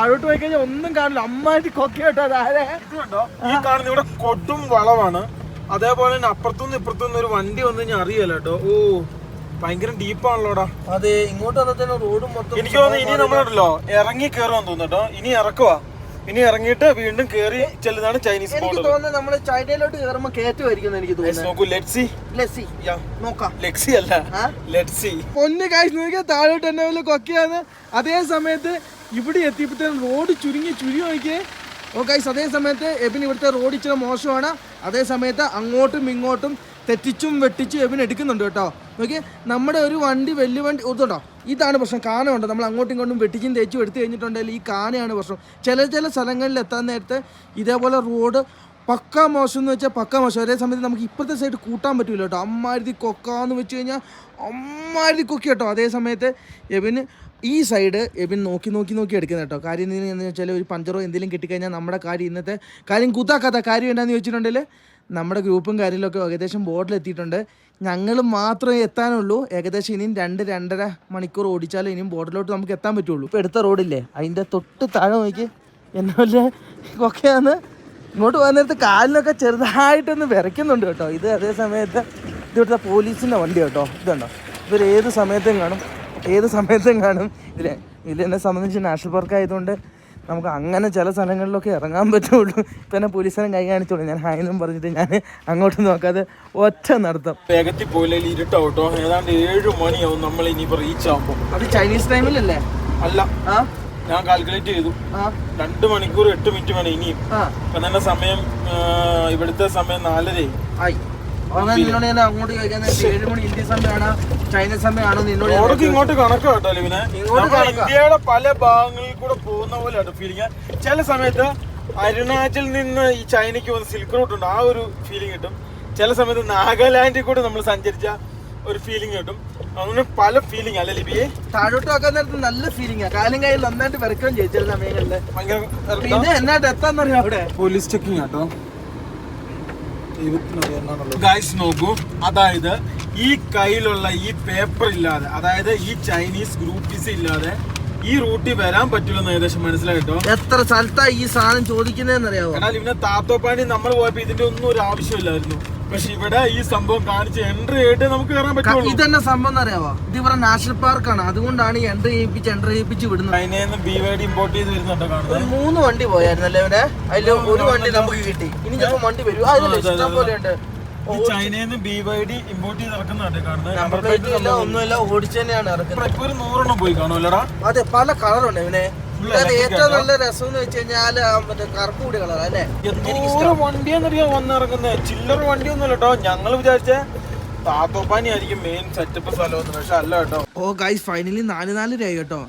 താഴോട്ട് പോയി കഴിഞ്ഞാൽ ഒന്നും കാണില്ല. അമ്മാരി കൊക്കോട്ടോ താഴെ. ഈ കാണുന്ന ഇവിടെ കൊടും വളവാണ്. അതേപോലെ തന്നെ അപ്പുറത്തുനിന്ന് ഇപ്പുറത്തുനിന്ന് ഒരു വണ്ടി വന്നു കഴിഞ്ഞാൽ അറിയാലോ കേട്ടോ. ഓ ഭയങ്കര ഡീപ്പാണല്ലോടാ. അതെ, ഇങ്ങോട്ട് വന്നതിന് റോഡും മൊത്തം. എനിക്ക് തോന്നുന്നു ഇനി നമ്മളുണ്ടല്ലോ ഇറങ്ങി കയറുവാന്ന് തോന്നുട്ടോ. ഇനി ഇറക്കുവാ. ഇനി ഇറങ്ങിയിട്ട് വീണ്ടും കേറി ചെല്ലുന്നതാണ് ചൈനീസ് ബോർഡർ. എനിക്ക് തോന്നുന്നത് നമ്മള് ചൈനയിലോട്ട് കയറുമ്പോ കയറ്റുമായിരിക്കും എനിക്ക് തോന്നുന്നു. നോക്കൂ, ലെറ്റ്സി നോക്കാം. ലെക്സി അല്ല, ലെറ്റ്സി. പൊന്ന് കാശ് നോക്കിയാൽ താഴോട്ട് തന്നെ വല്ല കൊക്കയാണ്. അതേ സമയത്ത് ഇവിടെ എത്തിയപ്പോഴത്തേക്കും റോഡ് ചുരുങ്ങി നോക്കിയേ. ഓ ഗൈസ്, അതേ സമയത്ത് എബിൻ ഇവിടുത്തെ റോഡ് ഇച്ചിരി മോശമാണ്. അതേ സമയത്ത് അങ്ങോട്ടും ഇങ്ങോട്ടും തെറ്റിച്ചും വെട്ടിച്ചും എബിൻ എടുക്കുന്നുണ്ട് കേട്ടോ. നോക്കിയേ, നമ്മുടെ ഒരു വണ്ടി വലിയ വണ്ടി ഒതുണ്ടോ. ഇതാണ് പ്രശ്നം. കാനമുണ്ട്. നമ്മൾ അങ്ങോട്ടും ഇങ്ങോട്ടും വെട്ടിച്ചും തേച്ചും എടുത്തു കഴിഞ്ഞിട്ടുണ്ടെങ്കിൽ ഈ കാനയാണ് പ്രശ്നം. ചില സ്ഥലങ്ങളിൽ എത്താൻ നേരത്ത് ഇതേപോലെ റോഡ് പക്കാ മോശം എന്ന് വെച്ചാൽ പക്കാ മോശം. അതേ സമയത്ത് നമുക്ക് ഇപ്പോഴത്തെ സൈഡ് കൂട്ടാൻ പറ്റില്ല കേട്ടോ. അമ്മാരുതി കൊക്കാന്ന് വെച്ച് കഴിഞ്ഞാൽ അമ്മാരുതി കൊക്കി കേട്ടോ. അതേ സമയത്ത് എബിന് ഈ സൈഡ് എബിൻ നോക്കി എടുക്കുന്നത് കേട്ടോ. കാര്യം എന്ന് വെച്ചാൽ ഒരു പഞ്ചറോ എന്തെങ്കിലും കിട്ടിക്കഴിഞ്ഞാൽ നമ്മുടെ കാര്യം ഇന്നത്തെ കാര്യം കൂത്താക്കാത്ത കാര്യം എന്താണെന്ന് ചോദിച്ചിട്ടുണ്ടെങ്കിൽ നമ്മുടെ ഗ്രൂപ്പും കാര്യങ്ങളൊക്കെ ഏകദേശം ബോർഡിലെത്തിയിട്ടുണ്ട്. ഞങ്ങൾ മാത്രമേ എത്താനുള്ളൂ. ഏകദേശം ഇനിയും 2-2.5 മണിക്കൂർ ഓടിച്ചാലും ഇനിയും ബോർഡിലോട്ട് നമുക്ക് എത്താൻ പറ്റുള്ളൂ. ഇപ്പോൾ എടുത്ത റോഡില്ലേ, അതിൻ്റെ തൊട്ട് താഴെ നോക്കി എന്നെ വല്ല ഒക്കെയാണ്. ഇങ്ങോട്ട് പോകുന്ന നേരത്ത് കാലിനൊക്കെ ചെറുതായിട്ടൊന്ന് വിറയ്ക്കുന്നുണ്ട് കേട്ടോ. ഇത് അതേ സമയത്ത് ഇവിടുത്തെ പോലീസിൻ്റെ വണ്ടി കേട്ടോ. ഇതുണ്ടോ, ഇവർ ഏത് സമയത്തും കാണും. ഇതിലെന്നെ സംബന്ധിച്ച് നാഷണൽ പാർക്ക് ആയതുകൊണ്ട് നമുക്ക് അങ്ങനെ ചില സ്ഥലങ്ങളിലൊക്കെ ഇറങ്ങാൻ പറ്റുള്ളൂ. ഇപ്പം എന്നെ പോലീസിനെ കൈ കാണിച്ചോളൂ. ഞാൻ ഹായെന്നും പറഞ്ഞിട്ട് ഞാൻ അങ്ങോട്ട് നോക്കാതെ ഒറ്റ നടത്തും. വേഗത്തിൽ പോയില്ലേ ഇരുട്ടാവട്ടോ. ഏതാണ്ട് 7 മണിയാവും നമ്മൾ ഇനിയിപ്പോൾ റീച്ച് ആകുമ്പോൾ. അത് ചൈനീസ് ടൈമിലല്ലേ? അല്ല, ഞാൻ കാൽക്കുലേറ്റ് ചെയ്തു. 2 മണിക്കൂർ 8 മിനിറ്റ് വേണം ഇനിയും. ഇപ്പം തന്നെ സമയം ഇവിടുത്തെ സമയം 4:30 ആയി. അങ്ങോട്ട് ചോദിക്കാൻ 7 മണി ഇന്ത്യൻ സമയമാണോ ചൈനീസ് സമയമാണോ നിന്നോട് ഇങ്ങോട്ട് കണക്ക് കേട്ടോ. ലിവിനെ ഇന്ത്യയുടെ പല ഭാഗങ്ങളിൽ കൂടെ പോകുന്ന പോലെയാണ് ഫീലിംഗ്. ചില സമയത്ത് അരുണാചൽ നിന്ന് ഈ ചൈനയ്ക്ക് വന്ന് സിൽക്ക് റൂട്ട് ഉണ്ട്, ആ ഒരു ഫീലിംഗ് കിട്ടും. ചില സമയത്ത് നാഗാലാൻഡിൽ കൂടെ നമ്മൾ സഞ്ചരിച്ച ഒരു ഫീലിംഗ് കിട്ടും. അങ്ങനെ പല ഫീലിംഗ് അല്ലെ ലിബിയെ. താഴോട്ട് നോക്കാൻ നേരത്ത് നല്ല ഫീലിംഗാ. കാലും കയ്യിൽ നന്നായിട്ട് വിറക്കുകയും ചെയ്യും ചില സമയങ്ങളില്. പിന്നെ എന്നായിട്ട് എത്താന്നറിയാം അവിടെ പോലീസ് ചെക്കിങ് കേട്ടോ. ഗൈസ് നോക്കൂ, അതായത് ഈ കയ്യിലുള്ള ഈ പേപ്പർ ഇല്ലാതെ, അതായത് ഈ ചൈനീസ് ഗ്രൂപ്പ് വിസ ഇല്ലാതെ ഈ റൂട്ടിൽ വരാൻ പറ്റില്ലെന്ന് ഏകദേശം മനസ്സിലായിട്ടോ. എത്ര സ്ഥലത്താ ഈ സാധനം ചോദിക്കുന്നതെന്ന് അറിയാവോ? എന്നാൽ ഇവനെ താത്തോപ്പാനി നമ്മൾ പോയപ്പോ ഇതിന്റെ ഒന്നും ഒരു ആവശ്യമില്ലായിരുന്നു. പക്ഷെ ഇവിടെ ഈ സംഭവം കാണിച്ച് എൻട്രി ആയിട്ട് നമുക്ക് കയറാൻ പറ്റുള്ളൂ. ഇതെന്നെ സംഭവം എന്ന് അറിയാവോ? ഇത് ഇവിടെ നാഷണൽ പാർക്കാണ്, അതുകൊണ്ടാണ് ഈ എൻട്രി ചെയ്യിപ്പിച്ച് വിടുന്നത്. ചൈനയിൽ BYD ഇമ്പോർട്ട് ചെയ്ത് വരുന്നുണ്ടോ കാണുന്നത്? 3 വണ്ടി പോയായിരുന്നല്ലേ ഇവിടെ? അതിൽ ഒരു വണ്ടി നമുക്ക് കിട്ടി. ഇനി ചിലപ്പോ വണ്ടി വരും. ഇഷ്ടം പോലെ ഉണ്ട്. ചൈനയിൽ നിന്ന് BYD ഇമ്പോർട്ട് ചെയ്ത് ഇറക്കുന്നുണ്ട് കാണുന്നത്. ഒന്നുമില്ല, ഓടിച്ചു തന്നെയാണ് ഇറക്കുന്നത്. ഇപ്പൊ ഒരു 100 പോയി കാണുമല്ലടാ? അതെ, പല കളറുണ്ട് ഇവനെ. ഏറ്റവും നല്ല രസം എന്ന് വെച്ച് കഴിഞ്ഞാല് മറ്റേ കറുപ്പ് കൂടി കളർ അല്ലേ? വണ്ടിയാന്നറിയാം വന്നിറങ്ങുന്നത്. ചില്ലറ വണ്ടിയൊന്നുമല്ല കേട്ടോ. ഞങ്ങൾ വിചാരിച്ച താത്തോപ്പാനി ആയിരിക്കും മെയിൻ സെറ്റപ്പ് സ്ഥലം, പക്ഷെ അല്ല കേട്ടോ. ഓ ഗൈസ്, ഫൈനലി 4 ആയി കേട്ടോ.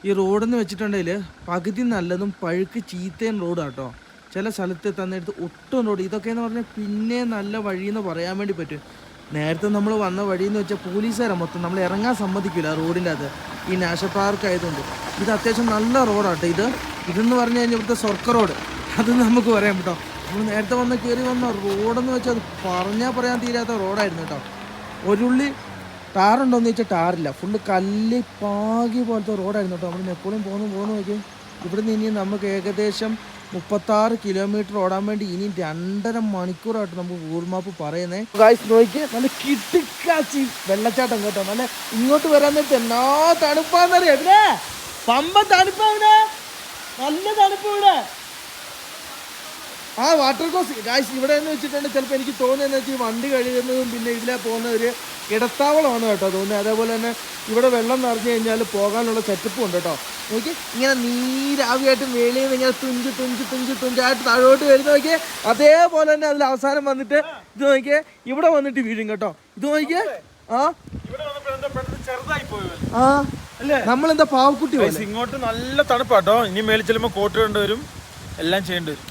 ഈ റോഡെന്ന് വെച്ചിട്ടുണ്ടെങ്കിൽ പകുതി നല്ലതും പഴുക്ക് ചീത്തയും റോഡാട്ടോ. ചില സ്ഥലത്ത് തന്നെടുത്ത് ഒട്ടും റോഡ്. ഇതൊക്കെ എന്ന് പറഞ്ഞാൽ പിന്നെ നല്ല വഴിയെന്ന് പറയാൻ വേണ്ടി പറ്റും. നേരത്തെ നമ്മൾ വന്ന വഴിയെന്ന് വെച്ചാൽ പോലീസുകാരെ മൊത്തം നമ്മൾ ഇറങ്ങാൻ സമ്മതിക്കില്ല റോഡിൻ്റെ അത്, ഈ നാഷണൽ പാർക്ക് ആയതുകൊണ്ട്. ഇത് അത്യാവശ്യം നല്ല റോഡാട്ടോ. ഇതെന്ന് പറഞ്ഞു കഴിഞ്ഞാൽ ഇവിടുത്തെ സ്വർക്ക റോഡ് അത് നമുക്ക് പറയാം കേട്ടോ. നമ്മൾ നേരത്തെ കയറി വന്ന റോഡെന്ന് വെച്ചാൽ അത് പറഞ്ഞാൽ പറയാൻ തീരാത്ത റോഡായിരുന്നു കേട്ടോ. ഒരുള്ളി ടാറുണ്ടോയെന്ന് ചോദിച്ചാൽ ടാറില്ല, ഫുള്ള് കല്ല് പാകി പോലത്തെ റോഡായിരുന്നു കേട്ടോ. നമ്മൾ എപ്പോഴും പോകുന്നു നോക്കി. ഇവിടുന്ന് ഇനി നമുക്ക് ഏകദേശം 36 കിലോമീറ്റർ ഓടാൻ വേണ്ടി ഇനി 2.5 മണിക്കൂറായിട്ട് നമുക്ക് ഗൂഗിൾ മാപ്പ് പറയുന്നത്. ഗായ്സ് നോക്കി, നല്ല കിട്ടിക്കാച്ചി വെള്ളച്ചാട്ടം കേട്ടോ. നല്ല ഇങ്ങോട്ട് വരാൻ നേരത്തെ എന്നാ തണുപ്പാന്നറിയാം. ഇവിടെ പമ്പ തണുപ്പാ, നല്ല തണുപ്പ് ഇവിടെ. ആ വാട്ടർ കോഴ്സ് ഗായ്സ് ഇവിടെ എന്ന് വെച്ചിട്ടുണ്ടെങ്കിൽ ചിലപ്പോൾ എനിക്ക് തോന്നുന്നതെന്ന് വെച്ചാൽ വണ്ടി കഴുകുന്നതും പിന്നെ ഇതിലെ പോകുന്ന ഒരു ഇടത്താവളമാണ് കേട്ടോ തോന്നുന്നത്. അതേപോലെ തന്നെ ഇവിടെ വെള്ളം നിറഞ്ഞു കഴിഞ്ഞാൽ പോകാനുള്ള സെറ്റപ്പും ഉണ്ട് കേട്ടോ. നോക്കി, ഇങ്ങനെ നീരാവിയായിട്ട് വെളിയിൽ നിന്ന് ഇങ്ങനെ തുഞ്ചായിട്ട് താഴോട്ട് വരുന്ന നോക്കിയേ. അതേപോലെ തന്നെ അതിൽ അവസാനം വന്നിട്ട് ഇത് നോക്കിയേ, ഇവിടെ വന്നിട്ട് വീഴും കേട്ടോ. ഇത് നോക്കിയേ, നമ്മളെന്താ പാവക്കുട്ടി പോലെ. ഇങ്ങോട്ട് നല്ല തണുപ്പാട്ടോ. ഇനി മേളിൽ ചെല്ലുമ്പോ കോട്ട് കൊണ്ടുവരും, എല്ലാം ചെയ്യേണ്ടി വരും.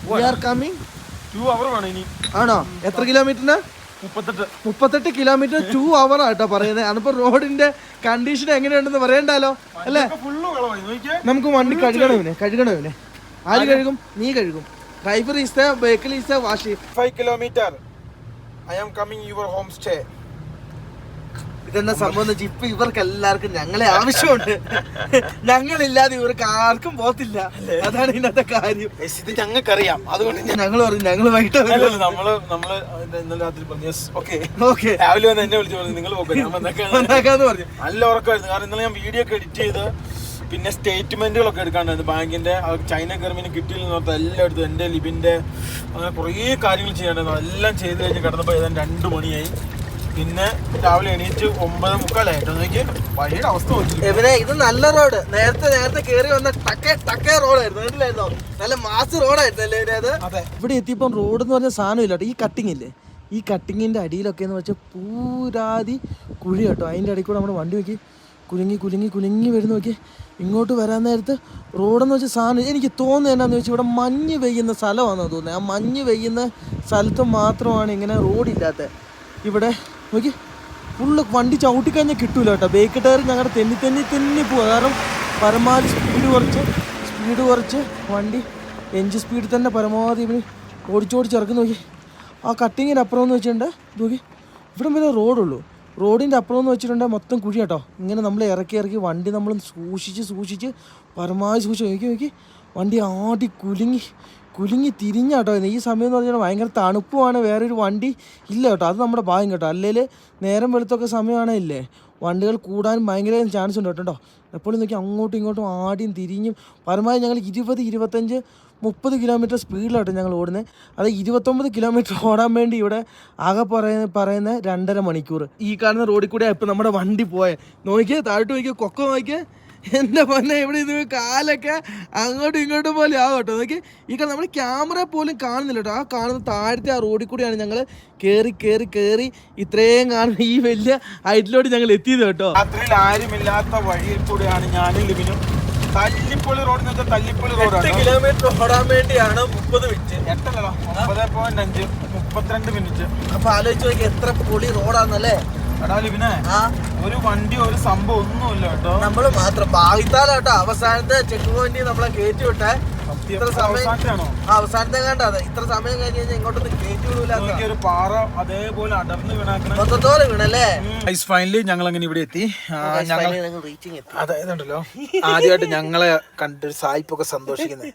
2 hour വേണം ഇനി. ആണോ? എത്ര കിലോമീറ്ററിന്? 38 കിലോമീറ്റർ 2 hour ആട്ടോ പറയുന്നത്. അതിപ്പോ റോഡിന്റെ കണ്ടീഷൻ എങ്ങനെയുണ്ടെന്ന് പറയണ്ടല്ലോ അല്ലേ? നമുക്ക് വണ്ടി കഴുകണവനെ. ആര് കഴുകും? നീ കഴുകും. Driver is the vehicle is the wash. 5 kilometer I am coming your home stay. ഇതെന്നാ സംഭവം? ഇപ്പൊ ഇവർക്ക് എല്ലാവർക്കും ഞങ്ങളെ ആവശ്യമുണ്ട്. ഞങ്ങളില്ലാതെ ഇവർക്ക് ആർക്കും പോത്തില്ല. അതാണ് ഇതിനകത്തെ കാര്യം. ഇത് ഞങ്ങൾക്കറിയാം, അതുകൊണ്ട് ഞങ്ങൾ പറഞ്ഞു ഞങ്ങൾ വൈകിട്ട് രാവിലെ വന്ന് എന്നെ വിളിച്ചു പറഞ്ഞു നിങ്ങൾ പോകാന്ന് പറഞ്ഞു. നല്ല ഉറക്കമായിരുന്നു. കാരണം ഇന്നലെ ഞാൻ വീഡിയോ ഒക്കെ എഡിറ്റ് ചെയ്ത് പിന്നെ സ്റ്റേറ്റ്മെന്റുകളൊക്കെ എടുക്കാണ്ടായിരുന്നു ബാങ്കിന്റെ. ചൈന കർമ്മിന് കിട്ടിയില്ലെന്ന് പറഞ്ഞാൽ എല്ലാം എടുത്തു. എൻ്റെ ലിബിന്റെ അങ്ങനെ കുറേ കാര്യങ്ങൾ ചെയ്യാണ്ടായിരുന്നു. എല്ലാം ചെയ്ത് കഴിഞ്ഞ് കിടന്നപ്പോൾ ഏതാണ്ട് 2 മണിയായി. പിന്നെ രാവിലെ എണീറ്റ് 9:45 നോക്കി വഴിയുടെ അവസ്ഥ നോക്കി. ഇത് നല്ല റോഡ്. നേരത്തെ കേറി വന്ന ടക്കേ റോഡായിരുന്നു. നല്ല മാസ് റോഡായിരുന്നു അല്ലേ ഇത്? ഇവിടെ എത്തിയപ്പം റോഡ് എന്ന് പറഞ്ഞ സാധനം ഇല്ല കേട്ടോ. ഈ കട്ടിങ് ഇല്ലേ, ഈ കട്ടിങ്ങിന്റെ അടിയിലൊക്കെ എന്ന് വെച്ചാൽ പൂരാതി കുഴി കേട്ടോ. അതിൻ്റെ ഇടയിൽ കൂടെ നമ്മുടെ വണ്ടി നോക്കി കുലുങ്ങി വരുന്ന നോക്കി. ഇങ്ങോട്ട് വരാൻ നേരത്ത് റോഡെന്ന് വെച്ചാൽ സാധനം എനിക്ക് തോന്നുന്നത് എന്നാന്ന് വെച്ചാൽ ഇവിടെ മഞ്ഞ് പെയ്യുന്ന സ്ഥലമാണെന്ന് തോന്നുന്നത്. ആ മഞ്ഞ് പെയ്യുന്ന സ്ഥലത്ത് മാത്രമാണ് ഇങ്ങനെ റോഡില്ലാത്തത്. ഇവിടെ നോക്കി ഫുള്ള് വണ്ടി ചവിട്ടിക്കഴിഞ്ഞാൽ കിട്ടൂല കേട്ടോ. ബേക്ക് ടയർ ഞങ്ങളുടെ തെന്നി പോവുക. കാരണം പരമാവധി സ്പീഡ് കുറച്ച് വണ്ടി എഞ്ചിൻ സ്പീഡിൽ തന്നെ പരമാവധി ഇവന് ഓടിച്ചിറക്കുന്നു. നോക്കി ആ കട്ടിങ്ങിൻ്റെ അപ്പുറം എന്ന് വെച്ചിട്ടുണ്ട് നോക്കി, ഇവിടെ വരെ റോഡുള്ളൂ. റോഡിൻ്റെ അപ്പുറം എന്ന് വെച്ചിട്ടുണ്ടെങ്കിൽ മൊത്തം കുഴി കേട്ടോ. ഇങ്ങനെ നമ്മൾ ഇറക്കി വണ്ടി നമ്മൾ സൂക്ഷിച്ച് പരമാവധി സൂക്ഷിച്ച് നോക്കി വണ്ടി ആടി കുലുങ്ങി തിരിഞ്ഞാട്ടോ. ഈ സമയം എന്ന് പറഞ്ഞാൽ ഭയങ്കര തണുപ്പുമാണ്. വേറൊരു വണ്ടി ഇല്ല കേട്ടോ. അത് നമ്മുടെ ഭാഗ്യം കേട്ടോ. അല്ലെങ്കിൽ നേരം വെളുത്തൊക്കെ സമയമാണേ ഇല്ലേ വണ്ടികൾ കൂടാൻ ഭയങ്കര ചാൻസ് ഉണ്ട് കേട്ടോ. എപ്പോഴും നോക്കി അങ്ങോട്ടും ഇങ്ങോട്ടും ആടിയും തിരിഞ്ഞും പരമാവധി ഞങ്ങൾ 20, 25, 30 കിലോമീറ്റർ സ്പീഡിലാട്ടോ ഞങ്ങൾ ഓടുന്നത്. അത് 29 കിലോമീറ്റർ ഓടാൻ വേണ്ടി ഇവിടെ ആകെ പറയുന്ന 2.5 മണിക്കൂർ. ഈ കാണുന്ന റോഡിൽ കൂടെ ഇപ്പം നമ്മുടെ വണ്ടി പോയത്. നോക്കിയേ, താഴോട്ട് നോക്കിയേ, കൊക്ക നോക്കിയേ. എൻ്റെ പൊന്നെ, ഇവിടെ ഇത് കാലൊക്കെ അങ്ങോട്ടും ഇങ്ങോട്ടും പോലെ ആകട്ടോ. നോക്കി ഈ നമ്മൾ ക്യാമറ പോലും കാണുന്നില്ല കേട്ടോ. ആ കാണുന്ന താഴത്തെ ആ റോഡിൽ കൂടിയാണ് ഞങ്ങൾ കയറി ഇത്രയും കാണുന്ന ഈ വലിയ ഹൈറ്റിലോട്ട് ഞങ്ങൾ എത്തിയത് കേട്ടോ. രാത്രിയിൽ ആരുമില്ലാത്ത വഴിയിൽ കൂടെയാണ് ഞാനും ലിബിനും. തല്ലിപ്പൊളി റോഡ് എന്ന് വെച്ചാൽ തല്ലിപ്പൊളി റോഡ്. 8 കിലോമീറ്റർ ഓടാൻ വേണ്ടിയാണ് 30 മിനിറ്റ്. 9.5 32 മിനിറ്റ്. അപ്പൊ ആലോചിച്ച് നോക്കി എത്ര പൊളി റോഡാന്നല്ലേ. ലിബിനെ ഒരു വണ്ടി ഒരു സംഭവം ഒന്നുമില്ല കേട്ടോ. നമ്മള് മാത്രം ഭാവിത്താല കേട്ടോ. അവസാനത്തെ ചെക്ക് പോയിന്റ് നമ്മളെ കയറ്റി വിട്ടെ. ഇത്ര സമയം അവസാനത്തെ കണ്ട അതെ ഇത്ര സമയം കഴിഞ്ഞ് കഴിഞ്ഞാൽ ഇങ്ങോട്ടൊന്നും കയറ്റി വിടൂല. ഒരു പാറ അതേപോലെ അടർന്ന് വീണാക്കണം. മൊത്തത്തോടെ വീണല്ലേ. ഫൈനലി ഞങ്ങൾ അങ്ങനെ ഇവിടെ എത്തി. അതായതുണ്ടല്ലോ ആദ്യമായിട്ട് ഞങ്ങളെ കണ്ട് സായിപ്പൊക്കെ സന്തോഷിക്കുന്നത്.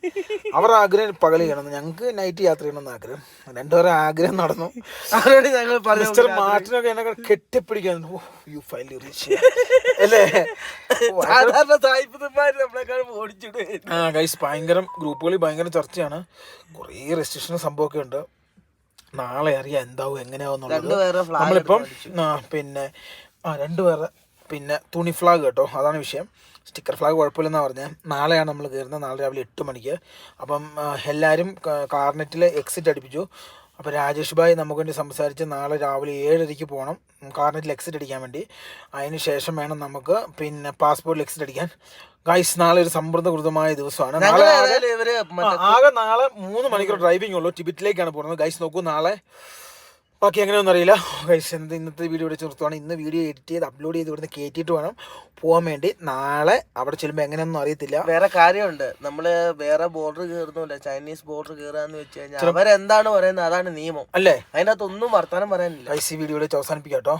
അവരുടെ ആഗ്രഹം പകൽ ചെയ്യണം, ഞങ്ങൾക്ക് നൈറ്റ് യാത്ര ചെയ്യണമെന്ന് ആഗ്രഹം. രണ്ടുപേരും ആഗ്രഹം നടന്നു. ഞങ്ങൾ മിസ്റ്റർ മാർട്ടിനൊക്കെ എന്നെ കെട്ടിപ്പിടിക്കാൻ അല്ലേ. ഗൈസ് ഭയങ്കര ഗ്രൂപ്പുകളിൽ ഭയങ്കര ചർച്ചയാണ്, കുറേ റെസ്ട്രിക്ഷൻ സംഭവമൊക്കെ ഉണ്ട്. നാളെ അറിയാം എന്താവും എങ്ങനെയാവുന്നുള്ളത്. നമ്മളിപ്പം പിന്നെ രണ്ടുപേരെ പിന്നെ തുണി ഫ്ലാഗ് കേട്ടോ, അതാണ് വിഷയം. സ്റ്റിക്കർ ഫ്ലാഗ് കുഴപ്പമില്ലെന്നാണ് പറഞ്ഞത്. നാളെയാണ് നമ്മൾ കയറുന്നത്, നാളെ രാവിലെ 8 മണിക്ക്. അപ്പം എല്ലാവരും കാർനെറ്റിൽ എക്സിറ്റ് അടിപ്പിച്ചു. അപ്പോൾ രാജേഷ് ഭായ് നമുക്ക് വേണ്ടി സംസാരിച്ച് നാളെ രാവിലെ 7:30 പോകണം കാർനെറ്റിൽ എക്സിറ്റ് അടിക്കാൻ വേണ്ടി. അതിന് ശേഷം വേണം നമുക്ക് പിന്നെ പാസ്പോർട്ടിൽ എക്സിറ്റ് അടിക്കാൻ. ഗൈസ് നാളെ ഒരു സമ്മർദ്ദകൃതമായ ദിവസമാണ്. ആകെ നാളെ 3 മണിക്കൂർ ഡ്രൈവിംഗ് ഉള്ളൂ. ടിബറ്റിലേക്കാണ് പോകുന്നത്. ഗൈസ് നോക്കൂ, നാളെ ബാക്കി എങ്ങനെയൊന്നും അറിയില്ല. ഗൈസ് ഇന്നത്തെ വീഡിയോ ഇവിടെ നിർത്തുവാണ്. ഇന്ന് വീഡിയോ എഡിറ്റ് ചെയ്ത് അപ്ലോഡ് ചെയ്ത് ഇവിടുന്ന് കയറ്റിയിട്ട് വേണം പോകാൻ വേണ്ടി. നാളെ അവിടെ ചെല്ലുമ്പോൾ എങ്ങനെയൊന്നും അറിയത്തില്ല. വേറെ കാര്യമുണ്ട്, നമ്മള് വേറെ ബോർഡർ കയറുന്നില്ല, ചൈനീസ് ബോർഡർ കയറാന്ന് വെച്ച് കഴിഞ്ഞാൽ അവരെന്താണ് പറയുന്നത് അതാണ് നിയമം അല്ലേ. അതിനകത്ത് ഒന്നും വർത്താനം പറയാനില്ല. ഗൈസ് ഈ വീഡിയോ അവസാനിപ്പിക്കാം കേട്ടോ.